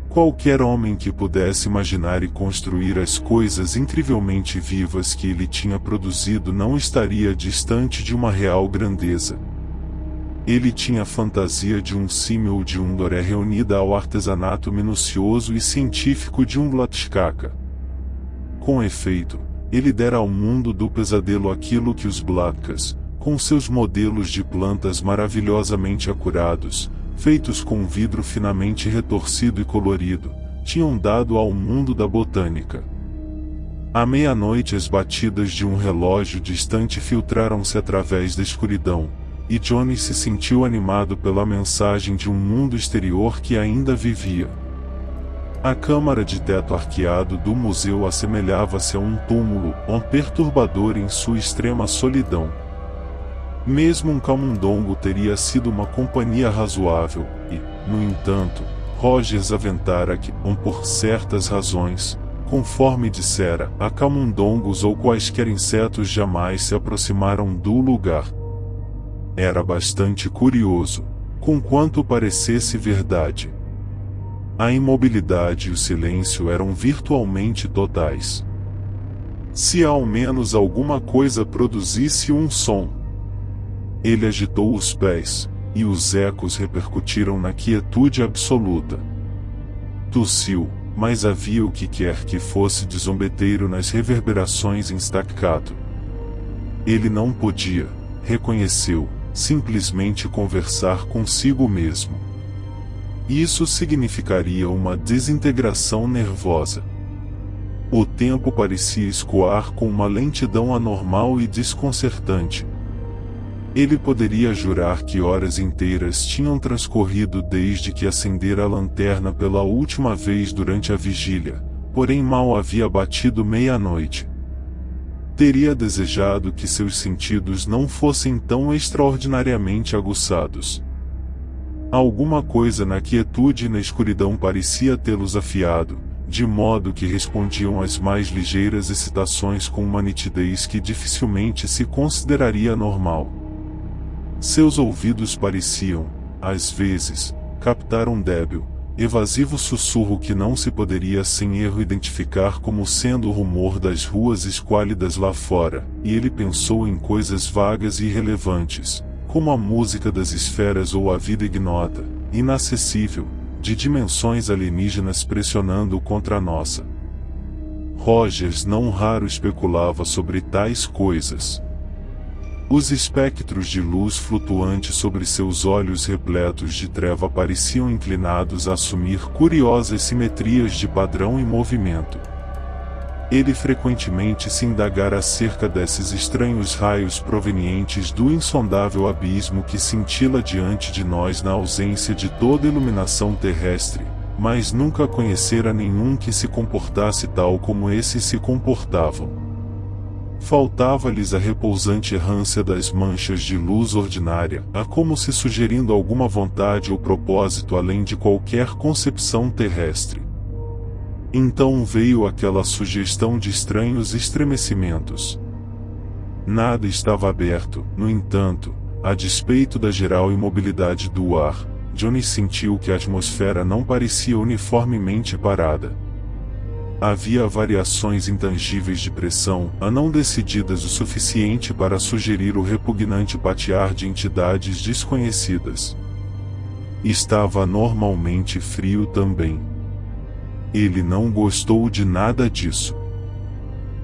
Qualquer homem que pudesse imaginar e construir as coisas incrivelmente vivas que ele tinha produzido não estaria distante de uma real grandeza. Ele tinha a fantasia de um símil ou de um doré reunida ao artesanato minucioso e científico de um Blatchkaka. Com efeito, ele dera ao mundo do pesadelo aquilo que os Blatkas, com seus modelos de plantas maravilhosamente acurados, feitos com vidro finamente retorcido e colorido, tinham dado ao mundo da botânica. À meia-noite as batidas de um relógio distante filtraram-se através da escuridão, e Johnny se sentiu animado pela mensagem de um mundo exterior que ainda vivia. A câmara de teto arqueado do museu assemelhava-se a um túmulo, perturbador em sua extrema solidão. Mesmo um camundongo teria sido uma companhia razoável, e, no entanto, Rogers aventara que, por certas razões, conforme dissera, a camundongos ou quaisquer insetos jamais se aproximaram do lugar. Era bastante curioso, conquanto parecesse verdade. A imobilidade e o silêncio eram virtualmente totais. Se ao menos alguma coisa produzisse um som. Ele agitou os pés, e os ecos repercutiram na quietude absoluta. Tossiu, mas havia o que quer que fosse de zombeteiro nas reverberações em staccato. Ele não podia, reconheceu, simplesmente conversar consigo mesmo. Isso significaria uma desintegração nervosa. O tempo parecia escoar com uma lentidão anormal e desconcertante. Ele poderia jurar que horas inteiras tinham transcorrido desde que acendera a lanterna pela última vez durante a vigília, porém mal havia batido meia-noite. Teria desejado que seus sentidos não fossem tão extraordinariamente aguçados. Alguma coisa na quietude e na escuridão parecia tê-los afiado, de modo que respondiam às mais ligeiras excitações com uma nitidez que dificilmente se consideraria normal. Seus ouvidos pareciam, às vezes, captar um débil, evasivo sussurro que não se poderia sem erro identificar como sendo o rumor das ruas esquálidas lá fora, e ele pensou em coisas vagas e irrelevantes, como a música das esferas ou a vida ignota, inacessível, de dimensões alienígenas pressionando contra a nossa. Rogers não raro especulava sobre tais coisas. Os espectros de luz flutuante sobre seus olhos repletos de treva pareciam inclinados a assumir curiosas simetrias de padrão e movimento. Ele frequentemente se indagara acerca desses estranhos raios provenientes do insondável abismo que cintila diante de nós na ausência de toda iluminação terrestre, mas nunca conhecera nenhum que se comportasse tal como esses se comportavam. Faltava-lhes a repousante errância das manchas de luz ordinária, como se sugerindo alguma vontade ou propósito além de qualquer concepção terrestre. Então veio aquela sugestão de estranhos estremecimentos. Nada estava aberto, no entanto, a despeito da geral imobilidade do ar, Johnny sentiu que a atmosfera não parecia uniformemente parada. Havia variações intangíveis de pressão, não decididas o suficiente para sugerir o repugnante patear de entidades desconhecidas. estava anormalmente frio também. Ele não gostou de nada disso.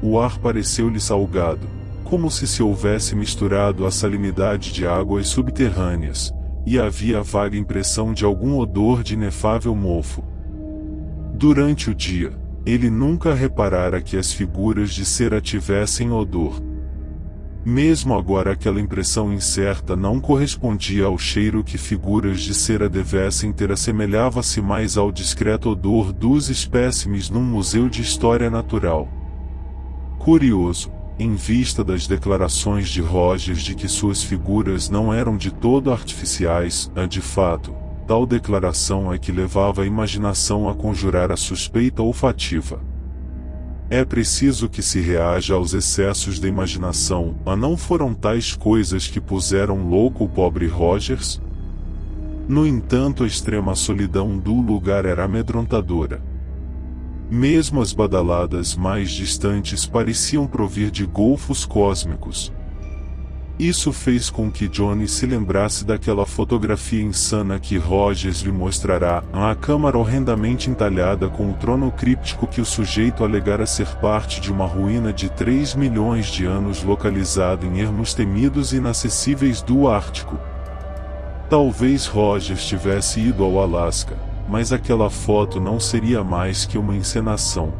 O ar pareceu-lhe salgado, como se houvesse misturado a salinidade de águas subterrâneas, e havia a vaga impressão de algum odor de inefável mofo. Durante o dia, ele nunca reparara que as figuras de cera tivessem odor. Mesmo agora aquela impressão incerta não correspondia ao cheiro que figuras de cera devessem ter, assemelhava-se mais ao discreto odor dos espécimes num museu de história natural. Curioso, em vista das declarações de Rogers de que suas figuras não eram de todo artificiais, de fato, tal declaração é que levava a imaginação a conjurar a suspeita olfativa. É preciso que se reaja aos excessos da imaginação, não foram tais coisas que puseram louco o pobre Rogers? No entanto, a extrema solidão do lugar era amedrontadora. Mesmo as badaladas mais distantes pareciam provir de golfos cósmicos. Isso fez com que Johnny se lembrasse daquela fotografia insana que Rogers lhe mostrará, a câmara horrendamente entalhada com o trono críptico que o sujeito alegara ser parte de uma ruína de 3 milhões de anos localizada em ermos temidos e inacessíveis do Ártico. Talvez Rogers tivesse ido ao Alasca, mas aquela foto não seria mais que uma encenação.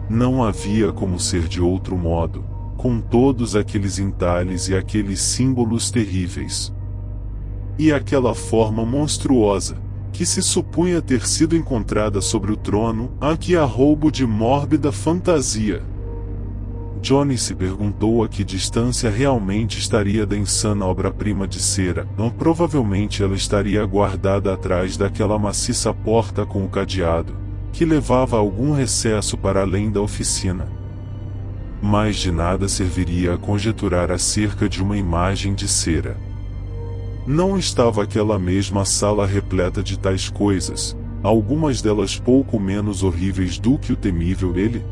Não havia como ser de outro modo, com todos aqueles entalhes e aqueles símbolos terríveis. E aquela forma monstruosa, que se supunha ter sido encontrada sobre o trono, a que arroubo de mórbida fantasia. Johnny se perguntou a que distância realmente estaria da insana obra-prima de cera. Provavelmente ela estaria guardada atrás daquela maciça porta com o cadeado, que levava a algum recesso para além da oficina. Mas de nada serviria a conjeturar acerca de uma imagem de cera. Não estava aquela mesma sala repleta de tais coisas, algumas delas pouco menos horríveis do que o temível ele?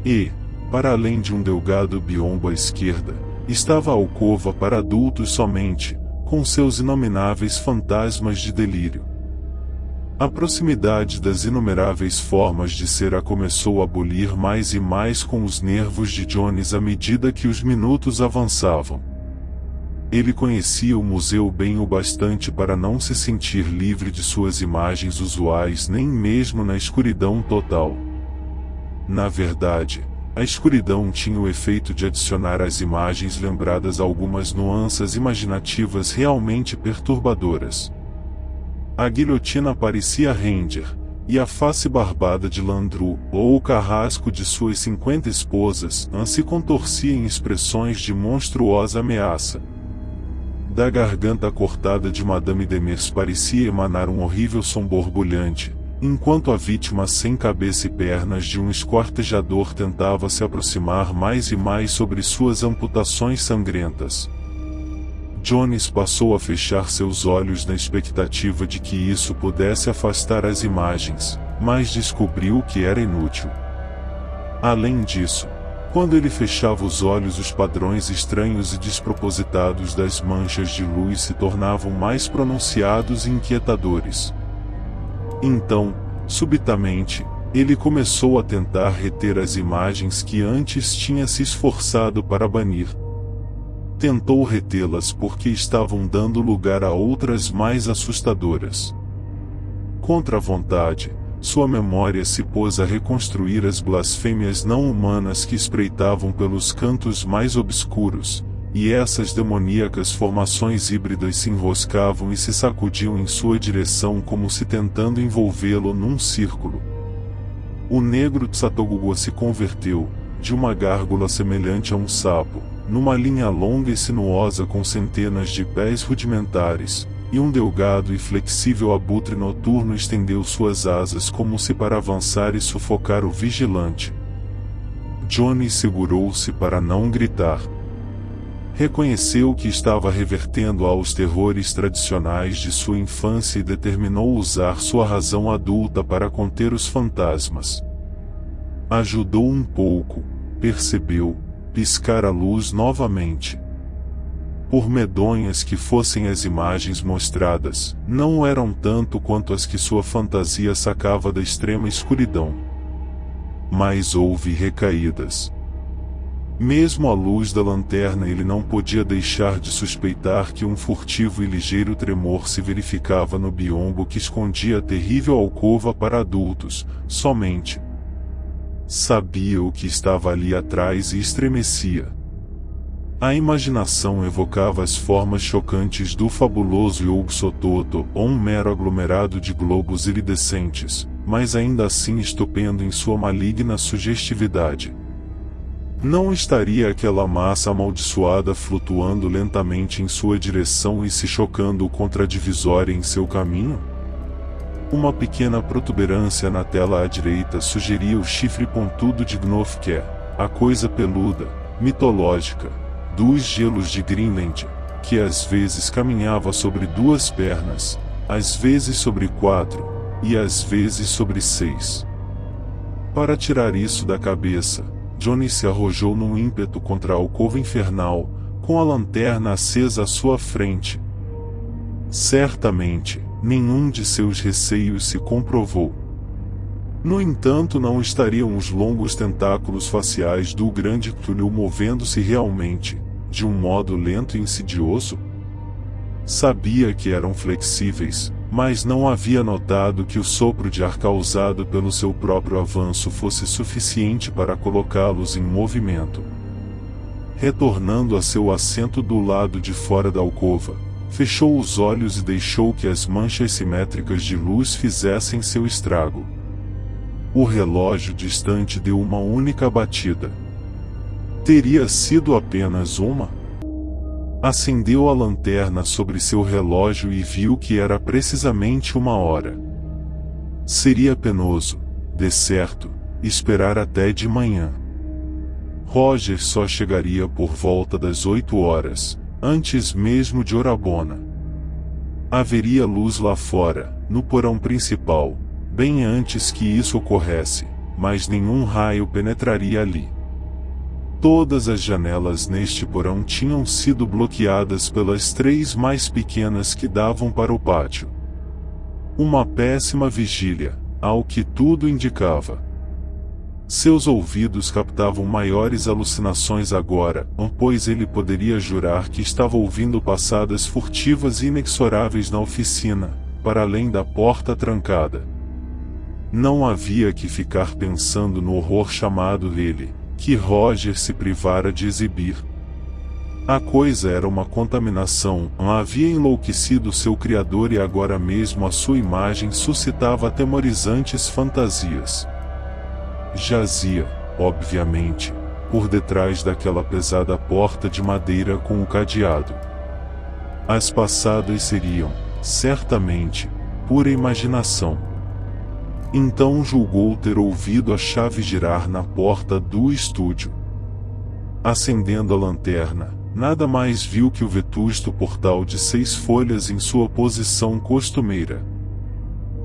E, para além de um delgado biombo à esquerda, estava a alcova para adultos somente, com seus inomináveis fantasmas de delírio. A proximidade das inumeráveis formas de cera começou a bulir mais e mais com os nervos de Jones à medida que os minutos avançavam. Ele conhecia o museu bem o bastante para não se sentir livre de suas imagens usuais nem mesmo na escuridão total. Na verdade, a escuridão tinha o efeito de adicionar às imagens lembradas algumas nuances imaginativas realmente perturbadoras. A guilhotina parecia Ranger, e a face barbada de Landru, ou o carrasco de suas 50 esposas, se contorcia em expressões de monstruosa ameaça. Da garganta cortada de Madame Demers parecia emanar um horrível som borbulhante, enquanto a vítima sem cabeça e pernas de um esquartejador tentava se aproximar mais e mais sobre suas amputações sangrentas. Jones passou a fechar seus olhos na expectativa de que isso pudesse afastar as imagens, mas descobriu que era inútil. Além disso, quando ele fechava os olhos, os padrões estranhos e despropositados das manchas de luz se tornavam mais pronunciados e inquietadores. Então, subitamente, ele começou a tentar reter as imagens que antes tinha se esforçado para banir. Tentou retê-las porque estavam dando lugar a outras mais assustadoras. Contra a vontade, sua memória se pôs a reconstruir as blasfêmias não humanas que espreitavam pelos cantos mais obscuros, e essas demoníacas formações híbridas se enroscavam e se sacudiam em sua direção como se tentando envolvê-lo num círculo. O negro Tsatogugwa se converteu, de uma gárgula semelhante a um sapo, numa linha longa e sinuosa com centenas de pés rudimentares, e um delgado e flexível abutre noturno estendeu suas asas como se para avançar e sufocar o vigilante. Johnny segurou-se para não gritar. Reconheceu que estava revertendo aos terrores tradicionais de sua infância e determinou usar sua razão adulta para conter os fantasmas. Ajudou um pouco, percebeu, piscar a luz novamente. por medonhas que fossem as imagens mostradas, não eram tanto quanto as que sua fantasia sacava da extrema escuridão. Mas houve recaídas. Mesmo à luz da lanterna ele não podia deixar de suspeitar que um furtivo e ligeiro tremor se verificava no biombo que escondia a terrível alcova para adultos, somente. Sabia o que estava ali atrás e estremecia. A imaginação evocava as formas chocantes do fabuloso Yog-Sothoth ou um mero aglomerado de globos iridescentes, mas ainda assim estupendo em sua maligna sugestividade. Não estaria aquela massa amaldiçoada flutuando lentamente em sua direção e se chocando contra a divisória em seu caminho? Uma pequena protuberância na tela à direita sugeria o chifre pontudo de Gnofker, a coisa peluda, mitológica, dos gelos de Greenland, que às vezes caminhava sobre 2 pernas, às vezes sobre 4, e às vezes sobre 6. Para tirar isso da cabeça, Johnny se arrojou num ímpeto contra a alcova infernal, com a lanterna acesa à sua frente. Certamente, nenhum de seus receios se comprovou. No entanto, não estariam os longos tentáculos faciais do grande Cthulhu movendo-se realmente, de um modo lento e insidioso? Sabia que eram flexíveis, mas não havia notado que o sopro de ar causado pelo seu próprio avanço fosse suficiente para colocá-los em movimento. Retornando a seu assento do lado de fora da alcova, fechou os olhos e deixou que as manchas simétricas de luz fizessem seu estrago. O relógio distante deu uma única batida. Teria sido apenas uma? Acendeu a lanterna sobre seu relógio e viu que era precisamente 1h. Seria penoso, de certo, esperar até de manhã. Roger só chegaria por volta das 8h, antes mesmo de Orabona. Haveria luz lá fora, no porão principal, bem antes que isso ocorresse, mas nenhum raio penetraria ali. Todas as janelas neste porão tinham sido bloqueadas pelas 3 mais pequenas que davam para o pátio. Uma péssima vigília, ao que tudo indicava. Seus ouvidos captavam maiores alucinações agora, pois ele poderia jurar que estava ouvindo passadas furtivas e inexoráveis na oficina, para além da porta trancada. Não havia que ficar pensando no horror chamado ele, que Roger se privara de exibir. A coisa era uma contaminação, havia enlouquecido seu criador e agora mesmo a sua imagem suscitava atemorizantes fantasias. Jazia, obviamente, por detrás daquela pesada porta de madeira com o cadeado. As passadas seriam, certamente, pura imaginação. Então julgou ter ouvido a chave girar na porta do estúdio. Acendendo a lanterna, nada mais viu que o vetusto portal de 6 folhas em sua posição costumeira.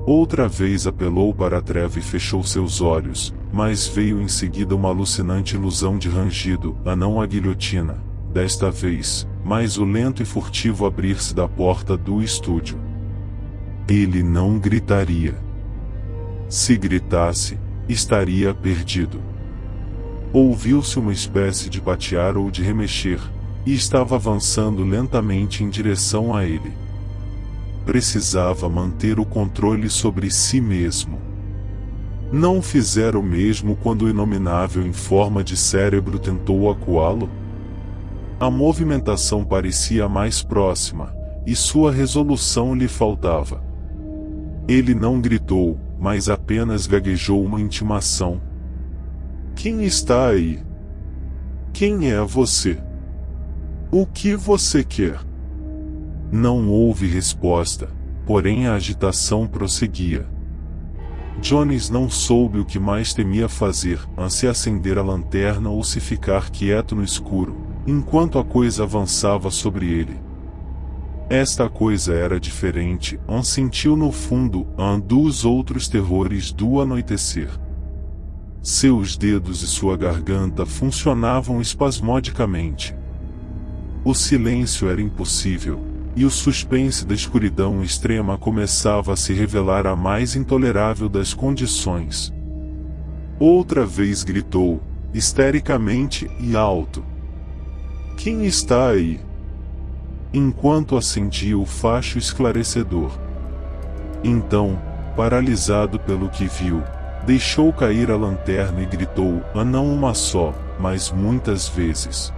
Outra vez apelou para a treva e fechou seus olhos, mas veio em seguida uma alucinante ilusão de rangido, a não a guilhotina, desta vez, mas o lento e furtivo abrir-se da porta do estúdio. Ele não gritaria. Se gritasse, estaria perdido. Ouviu-se uma espécie de patear ou de remexer, e estava avançando lentamente em direção a ele. Precisava manter o controle sobre si mesmo. Não fizera o mesmo quando o inominável em forma de cérebro tentou acuá-lo? A movimentação parecia mais próxima, e sua resolução lhe faltava. Ele não gritou, mas apenas gaguejou uma intimação. Quem está aí? Quem é você? O que você quer? Não houve resposta, porém a agitação prosseguia. Jones não soube o que mais temia fazer, se acender a lanterna ou se ficar quieto no escuro, enquanto a coisa avançava sobre ele. Esta coisa era diferente, sentiu no fundo, dos outros terrores do anoitecer. Seus dedos e sua garganta funcionavam espasmodicamente. O silêncio era impossível, e o suspense da escuridão extrema começava a se revelar a mais intolerável das condições. Outra vez gritou, histericamente e alto: "Quem está aí?" Enquanto acendia o facho esclarecedor. Então, paralisado pelo que viu, deixou cair a lanterna e gritou, não uma só, mas muitas vezes.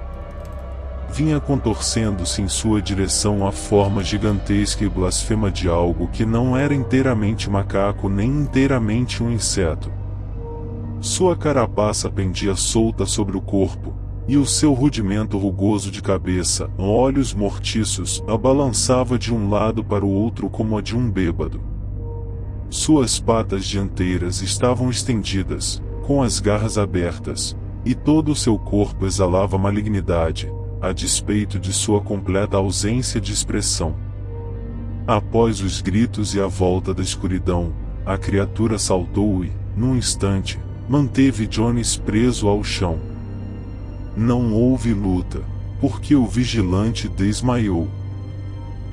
Vinha contorcendo-se em sua direção a forma gigantesca e blasfema de algo que não era inteiramente macaco nem inteiramente um inseto. Sua carapaça pendia solta sobre o corpo, e o seu rudimento rugoso de cabeça, olhos mortiços, a balançava de um lado para o outro como a de um bêbado. Suas patas dianteiras estavam estendidas, com as garras abertas, e todo o seu corpo exalava malignidade, a despeito de sua completa ausência de expressão. Após os gritos e a volta da escuridão, a criatura saltou e, num instante, manteve Jones preso ao chão. Não houve luta, porque o vigilante desmaiou.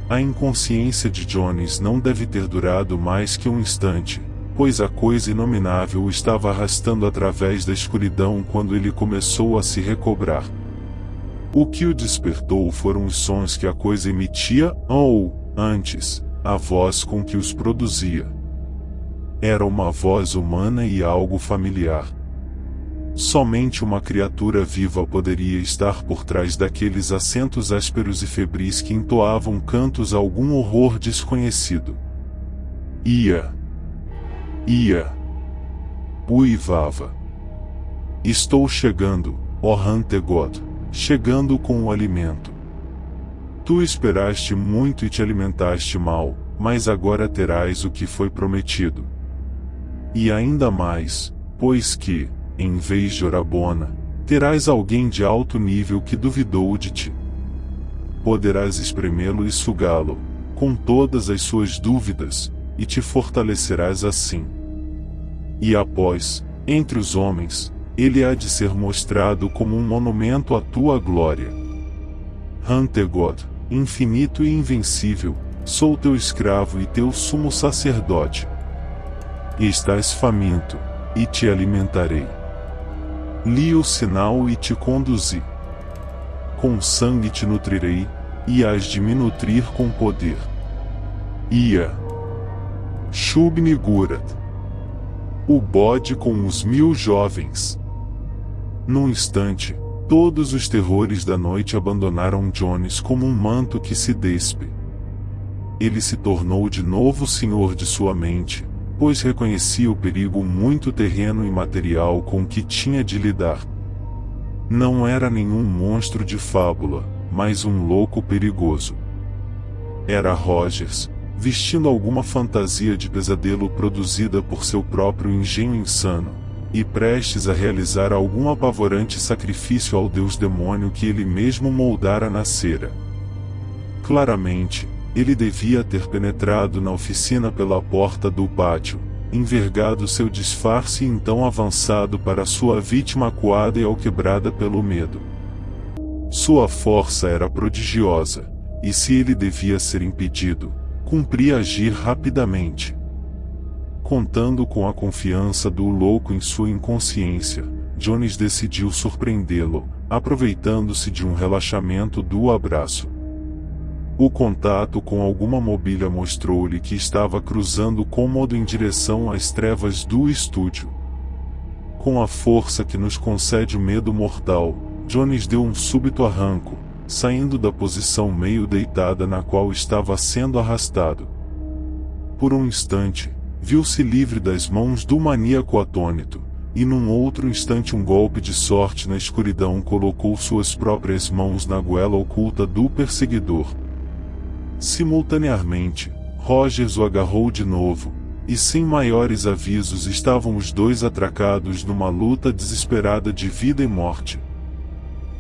A inconsciência de Jones não deve ter durado mais que um instante, pois a coisa inominável o estava arrastando através da escuridão quando ele começou a se recobrar. O que o despertou foram os sons que a coisa emitia, ou, antes, a voz com que os produzia. Era uma voz humana e algo familiar. Somente uma criatura viva poderia estar por trás daqueles acentos ásperos e febris que entoavam cantos a algum horror desconhecido. Ia, uivava. Estou chegando, ó Huntegod, chegando com o alimento. Tu esperaste muito e te alimentaste mal, mas agora terás o que foi prometido. E ainda mais, pois que, em vez de Orabona, terás alguém de alto nível que duvidou de ti. Poderás espremê-lo e sugá-lo, com todas as suas dúvidas, e te fortalecerás assim. E após, entre os homens, ele há de ser mostrado como um monumento à tua glória. Huntegod, infinito e invencível, sou teu escravo e teu sumo sacerdote. E estás faminto, e te alimentarei. Li o sinal e te conduzi. Com sangue te nutrirei, e hás de me nutrir com poder. Ia. Shub-Nigurat. O bode com os 1000 jovens. Num instante, todos os terrores da noite abandonaram Jones como um manto que se despe. Ele se tornou de novo senhor de sua mente, pois reconhecia o perigo muito terreno e material com que tinha de lidar. Não era nenhum monstro de fábula, mas um louco perigoso. Era Rogers, vestindo alguma fantasia de pesadelo produzida por seu próprio engenho insano, e prestes a realizar algum apavorante sacrifício ao deus demônio que ele mesmo moldara na cera. Claramente, ele devia ter penetrado na oficina pela porta do pátio, envergado seu disfarce e então avançado para sua vítima acuada e alquebrada pelo medo. Sua força era prodigiosa, e se ele devia ser impedido, cumpria agir rapidamente. Contando com a confiança do louco em sua inconsciência, Jones decidiu surpreendê-lo, aproveitando-se de um relaxamento do abraço. O contato com alguma mobília mostrou-lhe que estava cruzando o cômodo em direção às trevas do estúdio. Com a força que nos concede o medo mortal, Jones deu um súbito arranco, saindo da posição meio deitada na qual estava sendo arrastado. Por um instante, viu-se livre das mãos do maníaco atônito, e num outro instante um golpe de sorte na escuridão colocou suas próprias mãos na goela oculta do perseguidor. Simultaneamente, Rogers o agarrou de novo, e sem maiores avisos estavam os dois atracados numa luta desesperada de vida e morte.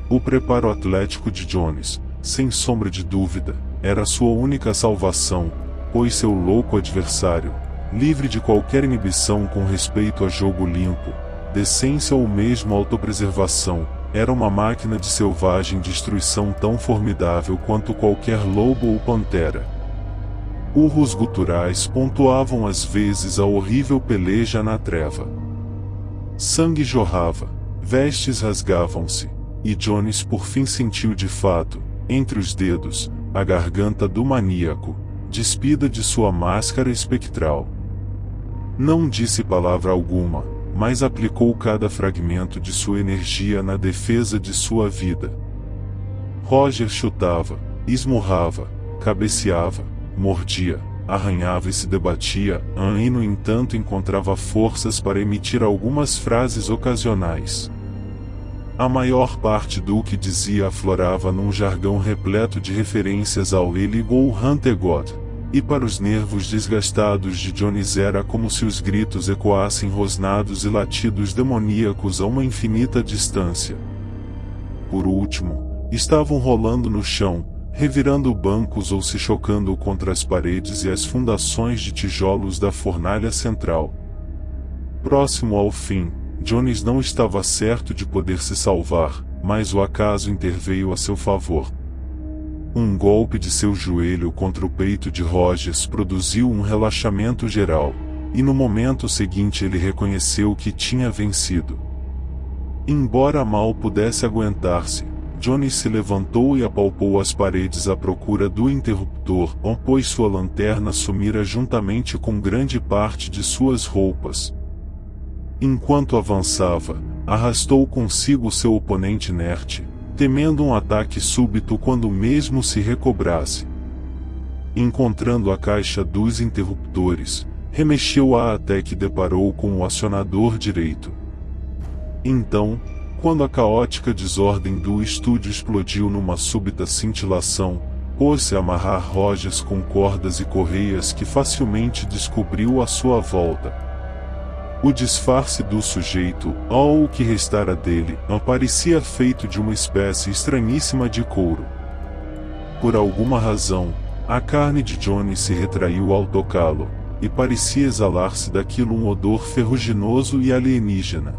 O preparo atlético de Jones, sem sombra de dúvida, era sua única salvação, pois seu louco adversário, livre de qualquer inibição com respeito a jogo limpo, decência ou mesmo autopreservação, era uma máquina de selvagem destruição tão formidável quanto qualquer lobo ou pantera. Urros guturais pontuavam às vezes a horrível peleja na treva. Sangue jorrava, vestes rasgavam-se, e Jones por fim sentiu de fato, entre os dedos, a garganta do maníaco, despida de sua máscara espectral. Não disse palavra alguma, mas aplicou cada fragmento de sua energia na defesa de sua vida. Roger chutava, esmurrava, cabeceava, mordia, arranhava e se debatia, e no entanto encontrava forças para emitir algumas frases ocasionais. A maior parte do que dizia aflorava num jargão repleto de referências ao Eligol Huntegod, e para os nervos desgastados de Jones era como se os gritos ecoassem rosnados e latidos demoníacos a uma infinita distância. Por último, estavam rolando no chão, revirando bancos ou se chocando contra as paredes e as fundações de tijolos da fornalha central. Próximo ao fim, Jones não estava certo de poder se salvar, mas o acaso interveio a seu favor. Um golpe de seu joelho contra o peito de Rogers produziu um relaxamento geral, e no momento seguinte ele reconheceu que tinha vencido. Embora mal pudesse aguentar-se, Jones se levantou e apalpou as paredes à procura do interruptor, pois sua lanterna sumira juntamente com grande parte de suas roupas. Enquanto avançava, arrastou consigo seu oponente inerte, temendo um ataque súbito quando mesmo se recobrasse. Encontrando a caixa dos interruptores, remexeu-a até que deparou com o acionador direito. Então, quando a caótica desordem do estúdio explodiu numa súbita cintilação, pôs-se a amarrar Rogers com cordas e correias que facilmente descobriu à sua volta. O disfarce do sujeito, ou o que restara dele, parecia feito de uma espécie estranhíssima de couro. Por alguma razão, a carne de Jones se retraiu ao tocá-lo, e parecia exalar-se daquilo um odor ferruginoso e alienígena.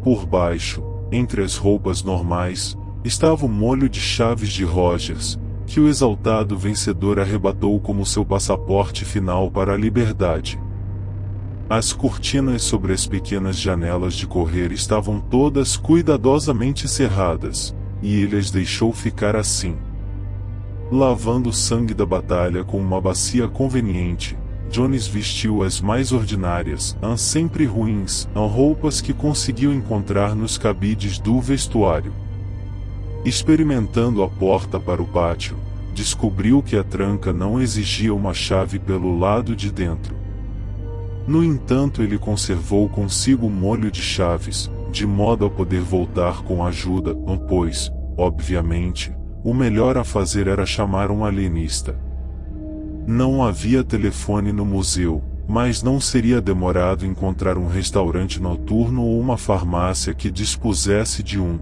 Por baixo, entre as roupas normais, estava o molho de chaves de Rogers, que o exaltado vencedor arrebatou como seu passaporte final para a liberdade. As cortinas sobre as pequenas janelas de correr estavam todas cuidadosamente cerradas, e ele as deixou ficar assim. Lavando o sangue da batalha com uma bacia conveniente, Jones vestiu as mais ordinárias, sempre ruins, roupas que conseguiu encontrar nos cabides do vestuário. Experimentando a porta para o pátio, descobriu que a tranca não exigia uma chave pelo lado de dentro. No entanto, ele conservou consigo o molho de chaves, de modo a poder voltar com ajuda, pois, obviamente, o melhor a fazer era chamar um alienista. Não havia telefone no museu, mas não seria demorado encontrar um restaurante noturno ou uma farmácia que dispusesse de um.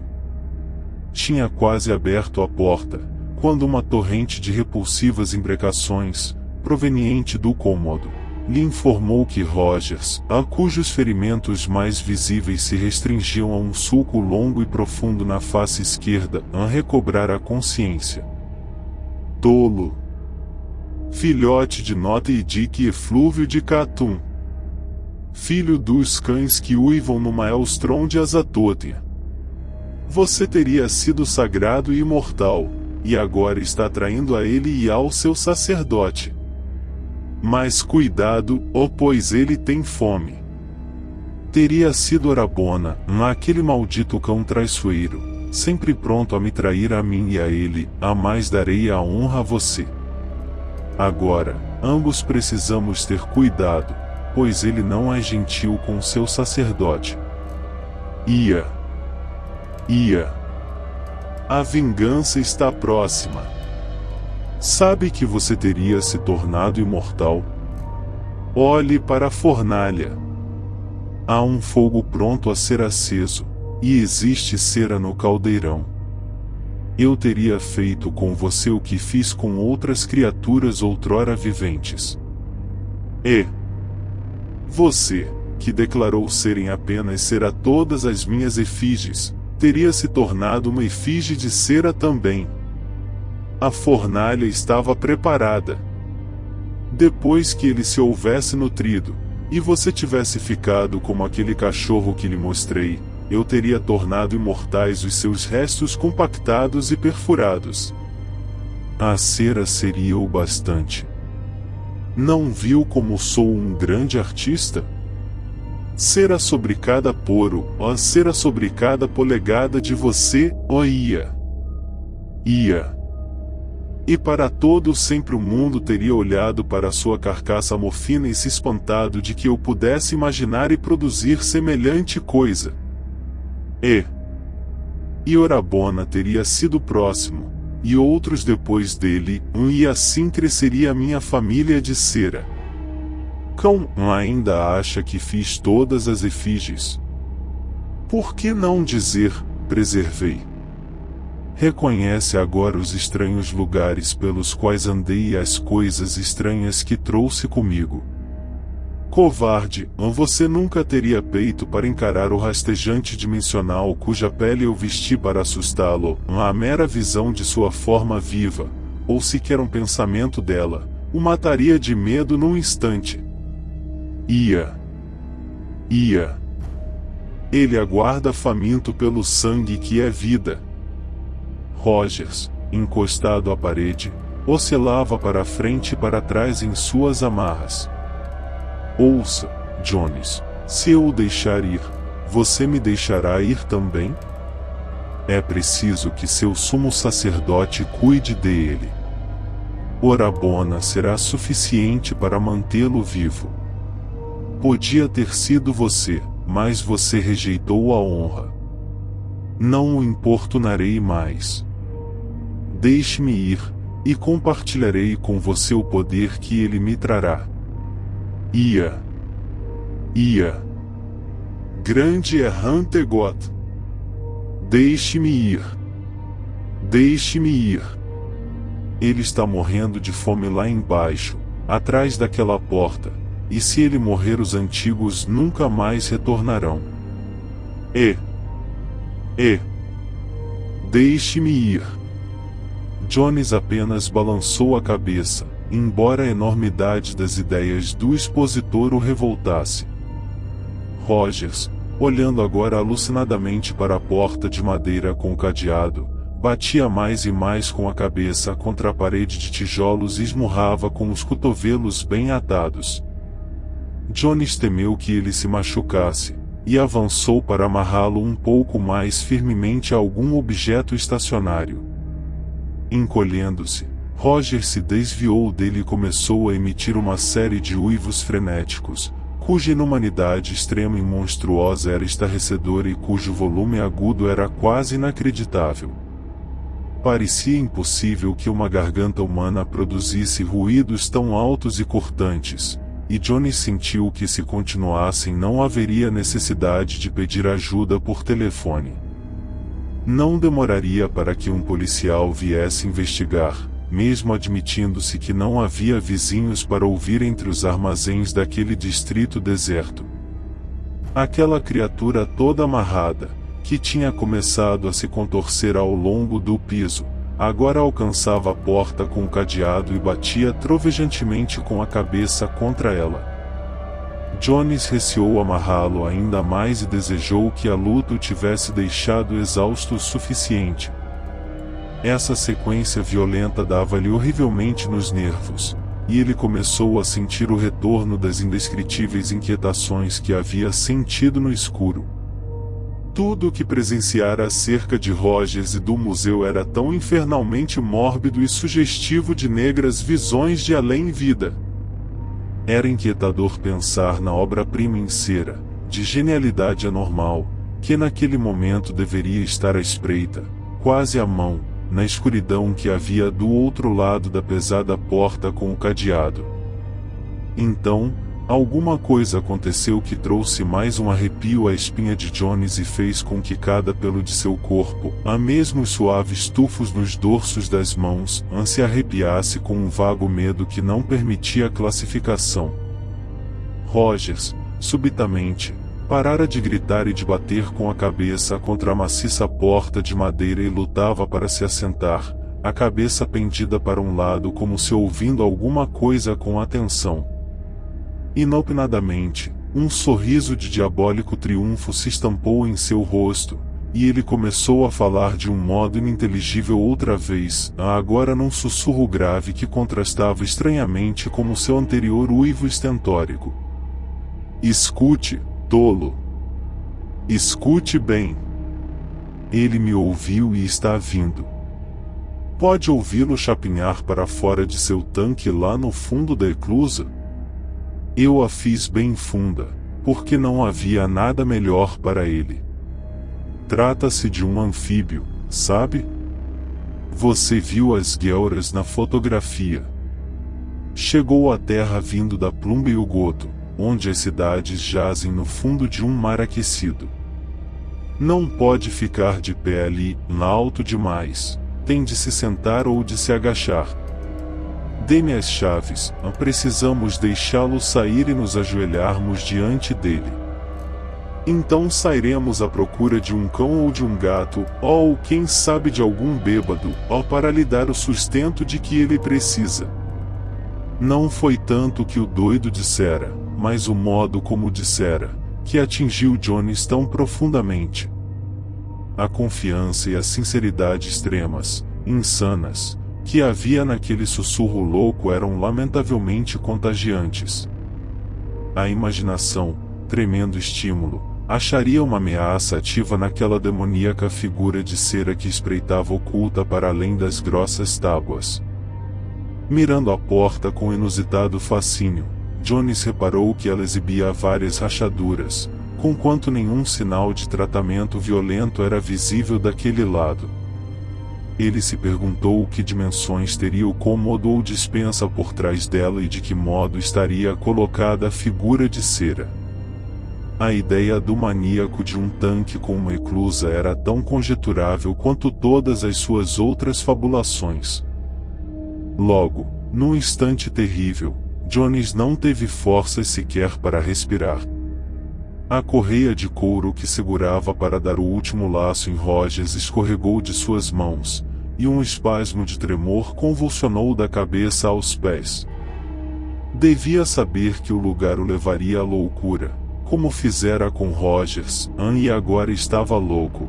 Tinha quase aberto a porta, quando uma torrente de repulsivas imprecações, proveniente do cômodo, lhe informou que Rogers, cujos ferimentos mais visíveis se restringiam a um sulco longo e profundo na face esquerda, recobrara a consciência. Tolo! Filhote de Nota e Dick Eflúvio de Catum! Filho dos cães que uivam no Maelstrom de Azatothia! Você teria sido sagrado e imortal, e agora está traindo a ele e ao seu sacerdote. Mas cuidado, pois ele tem fome. Teria sido Orabona, aquele maldito cão traiçoeiro, sempre pronto a me trair a mim e a ele, a mais darei a honra a você. Agora, ambos precisamos ter cuidado, pois ele não é gentil com seu sacerdote. Ia. A vingança está próxima. Sabe que você teria se tornado imortal? Olhe para a fornalha. Há um fogo pronto a ser aceso, e existe cera no caldeirão. Eu teria feito com você o que fiz com outras criaturas outrora viventes. E você, que declarou serem apenas ser a todas as minhas efígies, teria se tornado uma efígie de cera também. A fornalha estava preparada. Depois que ele se houvesse nutrido, e você tivesse ficado como aquele cachorro que lhe mostrei, eu teria tornado imortais os seus restos compactados e perfurados. A cera seria o bastante. Não viu como sou um grande artista? Cera sobre cada poro, ó cera sobre cada polegada de você, ó Ia. E para todo sempre o mundo teria olhado para sua carcaça amorfina e se espantado de que eu pudesse imaginar e produzir semelhante coisa. E Orabona teria sido próximo, e outros depois dele, e assim cresceria a minha família de cera. Cão ainda acha que fiz todas as efígies. Por que não dizer, preservei? Reconhece agora os estranhos lugares pelos quais andei e as coisas estranhas que trouxe comigo. Covarde, você nunca teria peito para encarar o rastejante dimensional cuja pele eu vesti para assustá-lo, a mera visão de sua forma viva, ou sequer um pensamento dela, o mataria de medo num instante. Ia. Ele aguarda faminto pelo sangue que é vida. Rogers, encostado à parede, oscilava para frente e para trás em suas amarras. Ouça, Jones, se eu o deixar ir, você me deixará ir também? É preciso que seu sumo sacerdote cuide dele. Orabona será suficiente para mantê-lo vivo. Podia ter sido você, mas você rejeitou a honra. Não o importunarei mais. Deixe-me ir, e compartilharei com você o poder que ele me trará. Ia. Grande é Hantegot. Deixe-me ir. Ele está morrendo de fome lá embaixo, atrás daquela porta, e se ele morrer os antigos nunca mais retornarão. Deixe-me ir. Jones apenas balançou a cabeça, embora a enormidade das ideias do expositor o revoltasse. Rogers, olhando agora alucinadamente para a porta de madeira com o cadeado, batia mais e mais com a cabeça contra a parede de tijolos e esmurrava com os cotovelos bem atados. Jones temeu que ele se machucasse, e avançou para amarrá-lo um pouco mais firmemente a algum objeto estacionário. Encolhendo-se, Roger se desviou dele e começou a emitir uma série de uivos frenéticos, cuja inumanidade extrema e monstruosa era estarrecedora e cujo volume agudo era quase inacreditável. Parecia impossível que uma garganta humana produzisse ruídos tão altos e cortantes, e Johnny sentiu que se continuassem não haveria necessidade de pedir ajuda por telefone. Não demoraria para que um policial viesse investigar, mesmo admitindo-se que não havia vizinhos para ouvir entre os armazéns daquele distrito deserto. Aquela criatura toda amarrada, que tinha começado a se contorcer ao longo do piso, agora alcançava a porta com o cadeado e batia trovejantemente com a cabeça contra ela. Jones receou amarrá-lo ainda mais e desejou que a luta o tivesse deixado exausto o suficiente. Essa sequência violenta dava-lhe horrivelmente nos nervos, e ele começou a sentir o retorno das indescritíveis inquietações que havia sentido no escuro. Tudo o que presenciara acerca de Rogers e do museu era tão infernalmente mórbido e sugestivo de negras visões de além-vida. Era inquietador pensar na obra-prima em cera, de genialidade anormal, que naquele momento deveria estar à espreita, quase à mão, na escuridão que havia do outro lado da pesada porta com o cadeado. Então, alguma coisa aconteceu que trouxe mais um arrepio à espinha de Jones e fez com que cada pelo de seu corpo, a mesmo os suaves tufos nos dorsos das mãos, se arrepiasse com um vago medo que não permitia classificação. Rogers, subitamente, Parara de gritar e de bater com a cabeça contra a maciça porta de madeira e lutava para se assentar, a cabeça pendida para um lado como se ouvindo alguma coisa com atenção. Inopinadamente, um sorriso de diabólico triunfo se estampou em seu rosto, e ele começou a falar de um modo ininteligível outra vez, agora num sussurro grave que contrastava estranhamente com o seu anterior uivo estentórico. Escute, tolo. Escute bem. Ele me ouviu e está vindo. Pode ouvi-lo chapinhar para fora de seu tanque lá no fundo da eclusa? Eu a fiz bem funda, porque não havia nada melhor para ele. Trata-se de um anfíbio, sabe? Você viu as guelras na fotografia. Chegou à terra vindo da Plumba e Ugoto, onde as cidades jazem no fundo de um mar aquecido. Não pode ficar de pé ali, alto demais. Tem de se sentar ou de se agachar. Dê-me as chaves, precisamos deixá-lo sair e nos ajoelharmos diante dele. Então sairemos à procura de um cão ou de um gato, ou quem sabe de algum bêbado, para lhe dar o sustento de que ele precisa. Não foi tanto o que o doido dissera, mas o modo como dissera, que atingiu Jones tão profundamente. A confiança e a sinceridade extremas, insanas, que havia naquele sussurro louco eram lamentavelmente contagiantes. A imaginação, tremendo estímulo, acharia uma ameaça ativa naquela demoníaca figura de cera que espreitava oculta para além das grossas tábuas. Mirando a porta com inusitado fascínio, Jones reparou que ela exibia várias rachaduras, conquanto nenhum sinal de tratamento violento era visível daquele lado. Ele se perguntou que dimensões teria o cômodo ou despensa por trás dela e de que modo estaria colocada a figura de cera. A ideia do maníaco de um tanque com uma eclusa era tão conjeturável quanto todas as suas outras fabulações. Logo, num instante terrível, Jones não teve forças sequer para respirar. A correia de couro que segurava para dar o último laço em Rogers escorregou de suas mãos, e um espasmo de tremor convulsionou da cabeça aos pés. Devia saber que o lugar o levaria à loucura, como fizera com Rogers, e agora estava louco.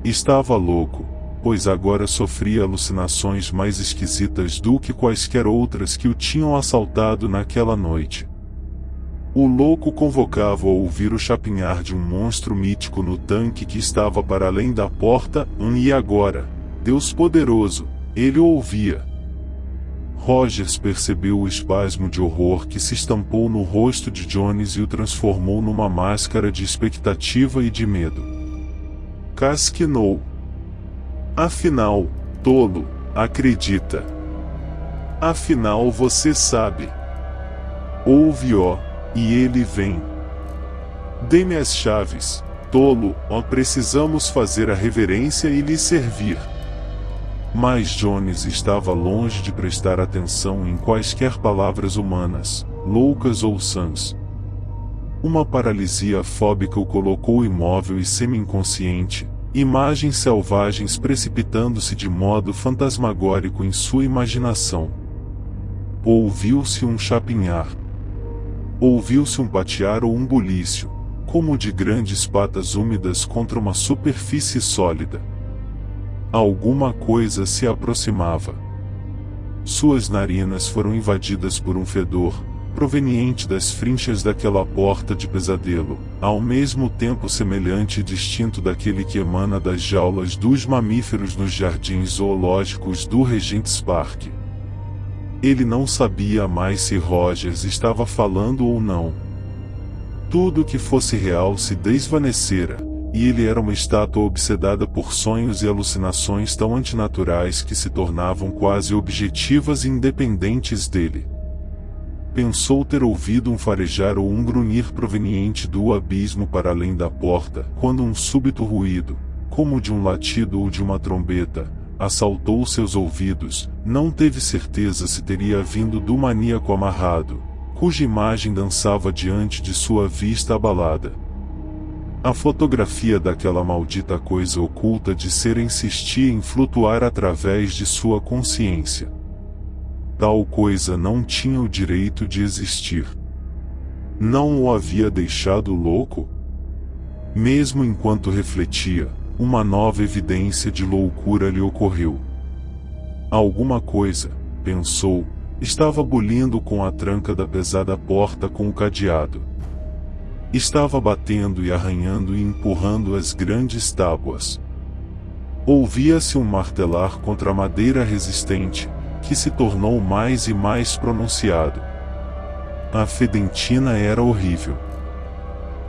Estava louco, pois agora sofria alucinações mais esquisitas do que quaisquer outras que o tinham assaltado naquela noite. O louco convocava a ouvir o chapinhar de um monstro mítico no tanque que estava para além da porta, e agora, Deus poderoso, ele o ouvia. Rogers percebeu o espasmo de horror que se estampou no rosto de Jones e o transformou numa máscara de expectativa e de medo. Casquinou. Afinal, tolo, acredita. Afinal você sabe. Ouve-o. E ele vem. Dê-me as chaves, tolo, precisamos fazer a reverência e lhe servir. Mas Jones estava longe de prestar atenção em quaisquer palavras humanas, loucas ou sãs. Uma paralisia fóbica o colocou imóvel e semi-inconsciente, imagens selvagens precipitando-se de modo fantasmagórico em sua imaginação. Ouviu-se um chapinhar. Ouviu-se um patear ou um bulício, como de grandes patas úmidas contra uma superfície sólida. Alguma coisa se aproximava. Suas narinas foram invadidas por um fedor, proveniente das frinchas daquela porta de pesadelo, ao mesmo tempo semelhante e distinto daquele que emana das jaulas dos mamíferos nos jardins zoológicos do Regent's Park. Ele não sabia mais se Rogers estava falando ou não. Tudo que fosse real se desvanecera, e ele era uma estátua obsedada por sonhos e alucinações tão antinaturais que se tornavam quase objetivas e independentes dele. Pensou ter ouvido um farejar ou um grunhir proveniente do abismo para além da porta, quando um súbito ruído, como de um latido ou de uma trombeta, assaltou seus ouvidos. Não teve certeza se teria vindo do maníaco amarrado, cuja imagem dançava diante de sua vista abalada. A fotografia daquela maldita coisa oculta de ser insistia em flutuar através de sua consciência. Tal coisa não tinha o direito de existir. Não o havia deixado louco? Mesmo enquanto refletia, uma nova evidência de loucura lhe ocorreu. Alguma coisa, pensou, estava bulindo com a tranca da pesada porta com o cadeado. Estava batendo e arranhando e empurrando as grandes tábuas. Ouvia-se um martelar contra a madeira resistente, que se tornou mais e mais pronunciado. A fedentina era horrível.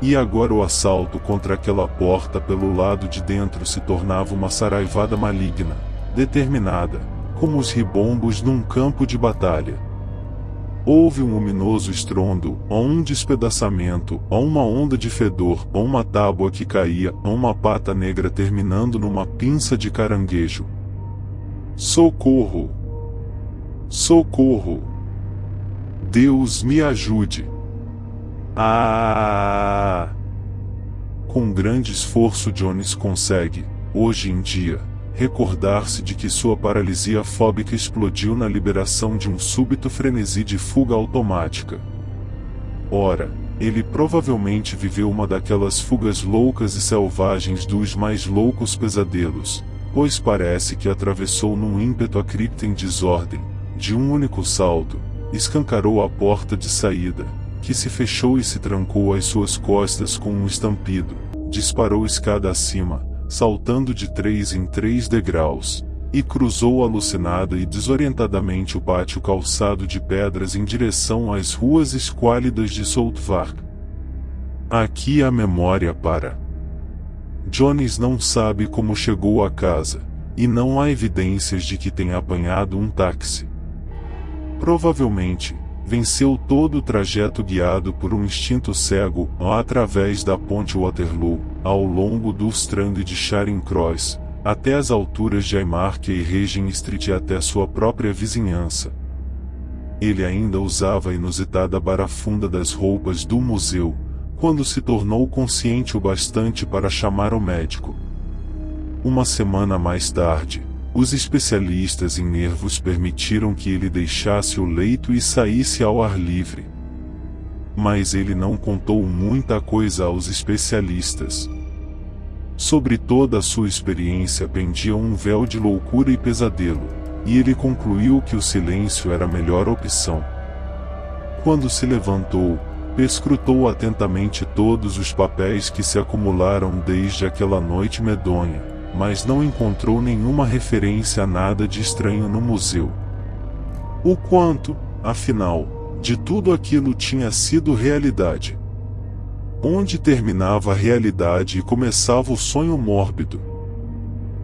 E agora o assalto contra aquela porta pelo lado de dentro se tornava uma saraivada maligna, determinada, como os ribombos num campo de batalha. Houve um ominoso estrondo, ou um despedaçamento, ou uma onda de fedor, ou uma tábua que caía, ou uma pata negra terminando numa pinça de caranguejo. Socorro! Socorro! Deus me ajude! Ah! Com grande esforço Jones consegue, hoje em dia, recordar-se de que sua paralisia fóbica explodiu na liberação de um súbito frenesi de fuga automática. Ora, ele provavelmente viveu uma daquelas fugas loucas e selvagens dos mais loucos pesadelos, pois parece que atravessou num ímpeto a cripta em desordem, de um único salto, escancarou a porta de saída, que se fechou e se trancou às suas costas com um estampido, disparou escada acima, saltando de 3 em 3 degraus, e cruzou alucinada e desorientadamente o pátio calçado de pedras em direção às ruas esquálidas de Southwark. Aqui a memória para. Jones não sabe como chegou a casa, e não há evidências de que tenha apanhado um táxi. Provavelmente, venceu todo o trajeto guiado por um instinto cego, através da ponte Waterloo, ao longo do Strand de Charing Cross, até as alturas de Haymarket e Regent Street e até sua própria vizinhança. Ele ainda usava a inusitada barafunda das roupas do museu, quando se tornou consciente o bastante para chamar o médico. Uma semana mais tarde, os especialistas em nervos permitiram que ele deixasse o leito e saísse ao ar livre. Mas ele não contou muita coisa aos especialistas. Sobre toda a sua experiência pendia um véu de loucura e pesadelo, e ele concluiu que o silêncio era a melhor opção. Quando se levantou, perscrutou atentamente todos os papéis que se acumularam desde aquela noite medonha, mas não encontrou nenhuma referência a nada de estranho no museu. O quanto, afinal, de tudo aquilo tinha sido realidade? Onde terminava a realidade e começava o sonho mórbido?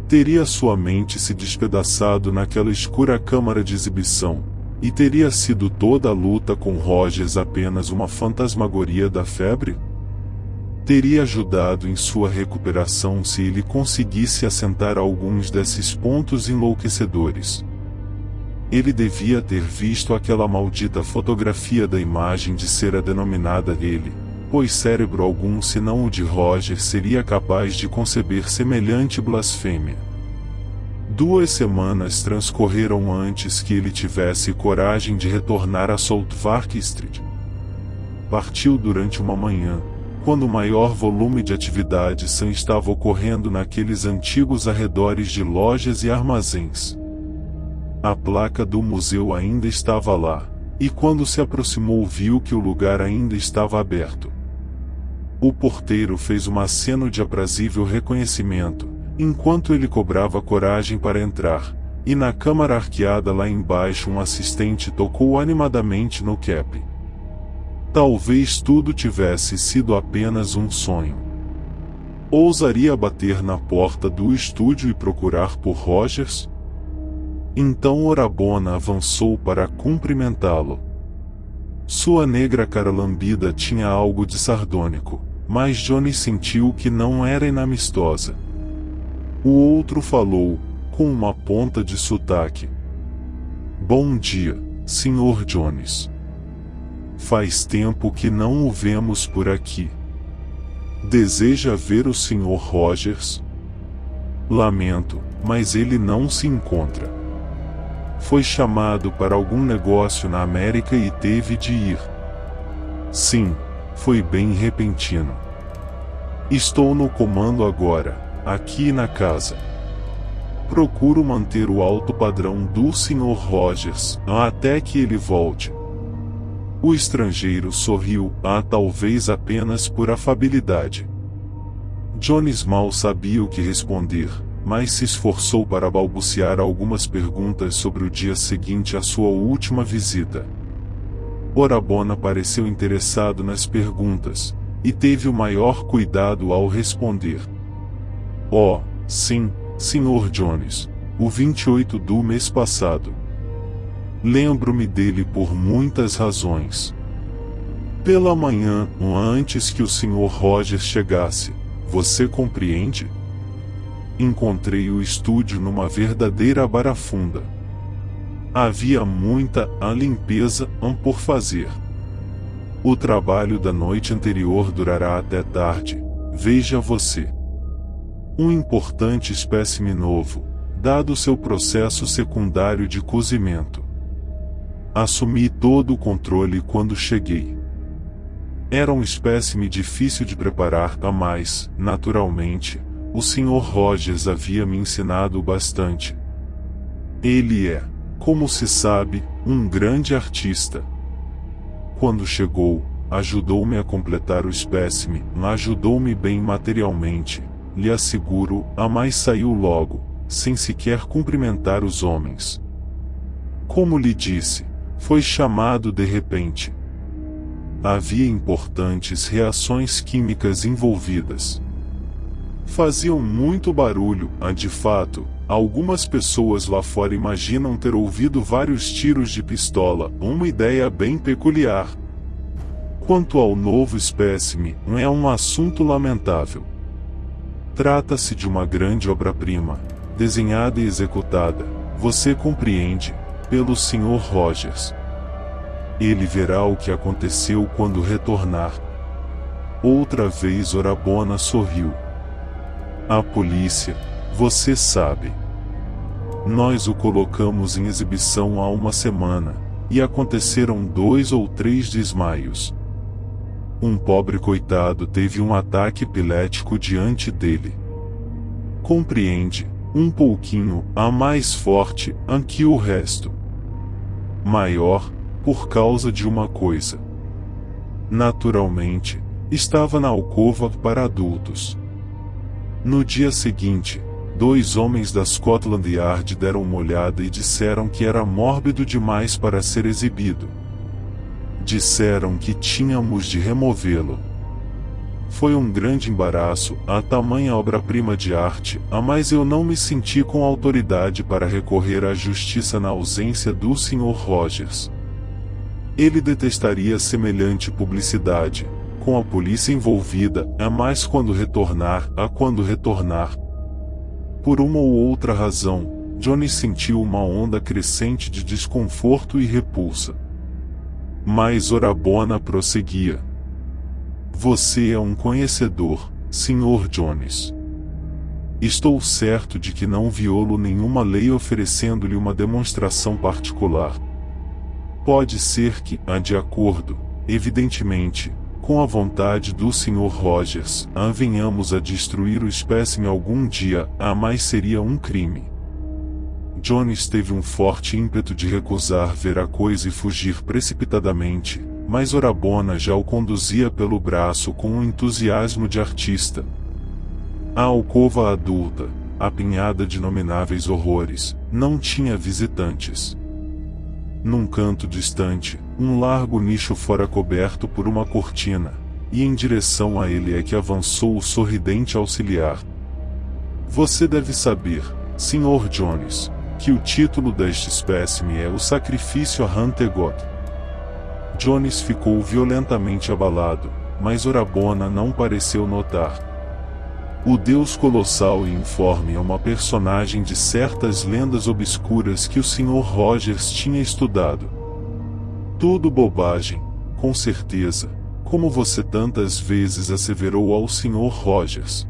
Teria sua mente se despedaçado naquela escura câmara de exibição, e teria sido toda a luta com Rogers apenas uma fantasmagoria da febre? Teria ajudado em sua recuperação se ele conseguisse assentar alguns desses pontos enlouquecedores. Ele devia ter visto aquela maldita fotografia da imagem de ser a denominada ele, pois cérebro algum senão o de Roger seria capaz de conceber semelhante blasfêmia. 2 semanas transcorreram antes que ele tivesse coragem de retornar a Southwark Street. Partiu durante uma manhã, quando o maior volume de atividades estava ocorrendo naqueles antigos arredores de lojas e armazéns. A placa do museu ainda estava lá, e quando se aproximou viu que o lugar ainda estava aberto. O porteiro fez um aceno de aprazível reconhecimento, enquanto ele cobrava coragem para entrar, e na câmara arqueada lá embaixo um assistente tocou animadamente no cap. Talvez tudo tivesse sido apenas um sonho. Ousaria bater na porta do estúdio e procurar por Rogers? Então Orabona avançou para cumprimentá-lo. Sua negra cara lambida tinha algo de sardônico, mas Johnny sentiu que não era inamistosa. O outro falou, com uma ponta de sotaque. Bom dia, Sr. Jones. Faz tempo que não o vemos por aqui. Deseja ver o Sr. Rogers? Lamento, mas ele não se encontra. Foi chamado para algum negócio na América e teve de ir. Sim, foi bem repentino. Estou no comando agora, aqui na casa. Procuro manter o alto padrão do Sr. Rogers até que ele volte. O estrangeiro sorriu, talvez apenas por afabilidade. Jones mal sabia o que responder, mas se esforçou para balbuciar algumas perguntas sobre o dia seguinte à sua última visita. Orabona pareceu interessado nas perguntas, e teve o maior cuidado ao responder. Oh, sim, Sr. Jones, o 28 do mês passado. Lembro-me dele por muitas razões. Pela manhã, antes que o Sr. Rogers chegasse, você compreende? Encontrei o estúdio numa verdadeira barafunda. Havia muita limpeza por fazer. O trabalho da noite anterior durará até tarde, veja você. Um importante espécime novo, dado seu processo secundário de cozimento. Assumi todo o controle quando cheguei. Era um espécime difícil de preparar, mas, naturalmente, o Sr. Rogers havia me ensinado bastante. Ele é, como se sabe, um grande artista. Quando chegou, ajudou-me a completar o espécime, ajudou-me bem materialmente, lhe asseguro, mas saiu logo, sem sequer cumprimentar os homens. Como lhe disse, foi chamado de repente. Havia importantes reações químicas envolvidas. Faziam muito barulho, de fato, algumas pessoas lá fora imaginam ter ouvido vários tiros de pistola, uma ideia bem peculiar. Quanto ao novo espécime, é um assunto lamentável. Trata-se de uma grande obra-prima, desenhada e executada, você compreende, pelo Sr. Rogers. Ele verá o que aconteceu quando retornar. Outra vez Orabona sorriu. A polícia, você sabe. Nós o colocamos em exibição há uma semana, e aconteceram 2 ou 3 desmaios. Um pobre coitado teve um ataque epilético diante dele. Compreende, um pouquinho mais forte que o resto. Maior, por causa de uma coisa. Naturalmente, estava na alcova para adultos. No dia seguinte, 2 homens da Scotland Yard deram uma olhada e disseram que era mórbido demais para ser exibido. Disseram que tínhamos de removê-lo. Foi um grande embaraço, a tamanha obra-prima de arte, mas eu não me senti com autoridade para recorrer à justiça na ausência do Sr. Rogers. Ele detestaria semelhante publicidade, com a polícia envolvida, mas quando retornar. Por uma ou outra razão, Johnny sentiu uma onda crescente de desconforto e repulsa. Mas Orabona prosseguia. Você é um conhecedor, Sr. Jones. Estou certo de que não violo nenhuma lei oferecendo-lhe uma demonstração particular. Pode ser que, de acordo, evidentemente, com a vontade do Sr. Rogers, venhamos a destruir o espécime algum dia, mas seria um crime. Jones teve um forte ímpeto de recusar ver a coisa e fugir precipitadamente, mas Orabona já o conduzia pelo braço com um entusiasmo de artista. A alcova adulta, apinhada de nomináveis horrores, não tinha visitantes. Num canto distante, um largo nicho fora coberto por uma cortina, e em direção a ele é que avançou o sorridente auxiliar. Você deve saber, Sr. Jones, que o título deste espécime é O Sacrifício a Huntegod. Jones ficou violentamente abalado, mas Orabona não pareceu notar. O deus colossal e informe é uma personagem de certas lendas obscuras que o Sr. Rogers tinha estudado. Tudo bobagem, com certeza, como você tantas vezes asseverou ao Sr. Rogers.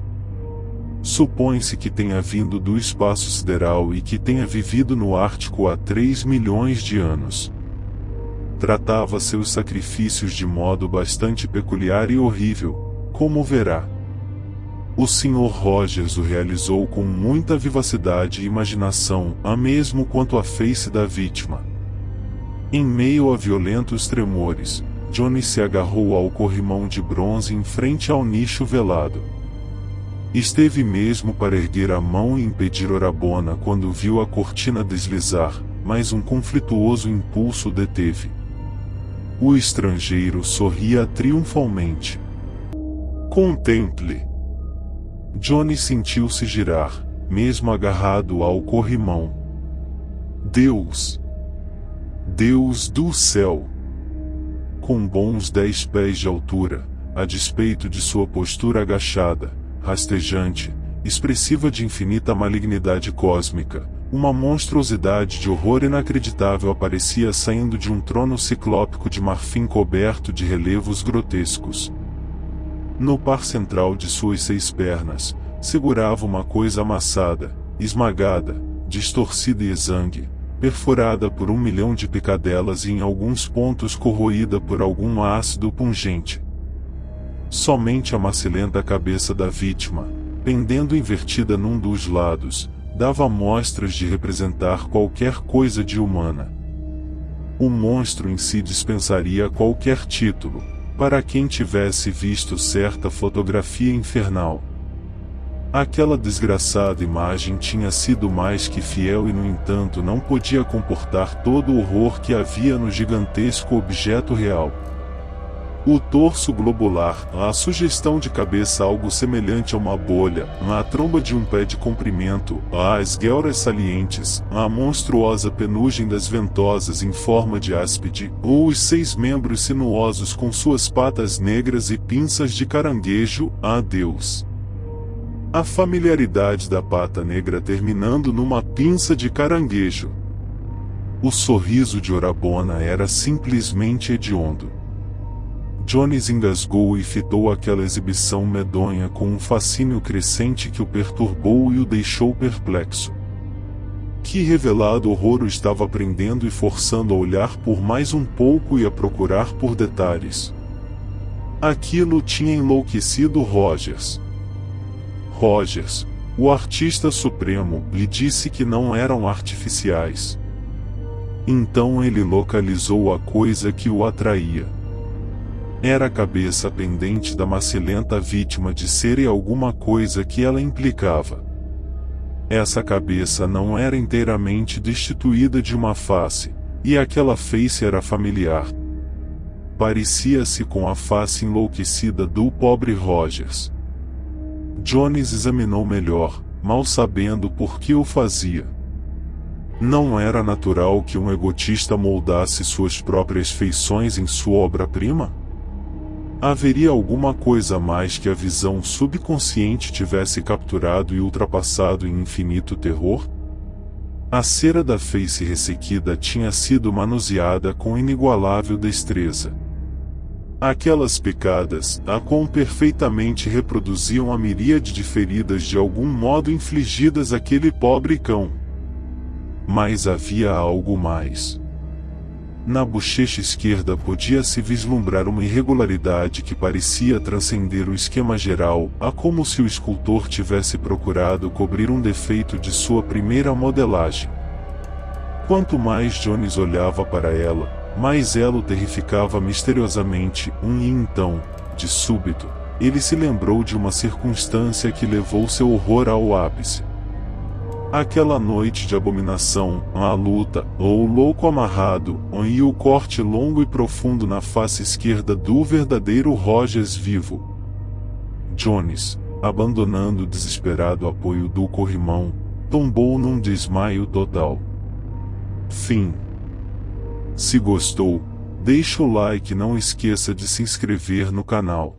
Supõe-se que tenha vindo do espaço sideral e que tenha vivido no Ártico há 3 milhões de anos. Tratava seus sacrifícios de modo bastante peculiar e horrível, como verá. O Sr. Rogers o realizou com muita vivacidade e imaginação, a mesmo quanto a face da vítima. Em meio a violentos tremores, Johnny se agarrou ao corrimão de bronze em frente ao nicho velado. Esteve mesmo para erguer a mão e impedir Orabona quando viu a cortina deslizar, mas um conflituoso impulso o deteve. O estrangeiro sorria triunfalmente. Contemple! Johnny sentiu-se girar, mesmo agarrado ao corrimão. Deus! Deus do céu! Com bons 10 pés de altura, a despeito de sua postura agachada, rastejante, expressiva de infinita malignidade cósmica, uma monstruosidade de horror inacreditável aparecia saindo de um trono ciclópico de marfim coberto de relevos grotescos. No par central de suas 6 pernas, segurava uma coisa amassada, esmagada, distorcida e exangue, perfurada por 1 milhão de picadelas e em alguns pontos corroída por algum ácido pungente. Somente a macilenta cabeça da vítima, pendendo invertida num dos lados, dava mostras de representar qualquer coisa de humana. O monstro em si dispensaria qualquer título, para quem tivesse visto certa fotografia infernal. Aquela desgraçada imagem tinha sido mais que fiel e no entanto não podia comportar todo o horror que havia no gigantesco objeto real. O torso globular, a sugestão de cabeça algo semelhante a uma bolha, a tromba de um pé de comprimento, as guelras salientes, a monstruosa penugem das ventosas em forma de áspide, os 6 membros sinuosos com suas patas negras e pinças de caranguejo, Deus! A familiaridade da pata negra terminando numa pinça de caranguejo. O sorriso de Orabona era simplesmente hediondo. Jones engasgou e fitou aquela exibição medonha com um fascínio crescente que o perturbou e o deixou perplexo. Que revelado horror o estava prendendo e forçando a olhar por mais um pouco e a procurar por detalhes. Aquilo tinha enlouquecido Rogers. Rogers, o artista supremo, lhe disse que não eram artificiais. Então ele localizou a coisa que o atraía. Era a cabeça pendente da macilenta vítima de ser e alguma coisa que ela implicava. Essa cabeça não era inteiramente destituída de uma face, e aquela face era familiar. Parecia-se com a face enlouquecida do pobre Rogers. Jones examinou melhor, mal sabendo por que o fazia. Não era natural que um egotista moldasse suas próprias feições em sua obra-prima? Haveria alguma coisa a mais que a visão subconsciente tivesse capturado e ultrapassado em infinito terror? A cera da face ressequida tinha sido manuseada com inigualável destreza. Aquelas picadas, a quão perfeitamente reproduziam a miríade de feridas de algum modo infligidas àquele pobre cão. Mas havia algo mais. Na bochecha esquerda podia-se vislumbrar uma irregularidade que parecia transcender o esquema geral, como se o escultor tivesse procurado cobrir um defeito de sua primeira modelagem. Quanto mais Jones olhava para ela, mais ela o terrificava misteriosamente, e então, de súbito, ele se lembrou de uma circunstância que levou seu horror ao ápice. Aquela noite de abominação, a luta, o louco amarrado, e o corte longo e profundo na face esquerda do verdadeiro Rogers vivo. Jones, abandonando o desesperado apoio do corrimão, tombou num desmaio total. Fim. Se gostou, deixa o like e não esqueça de se inscrever no canal.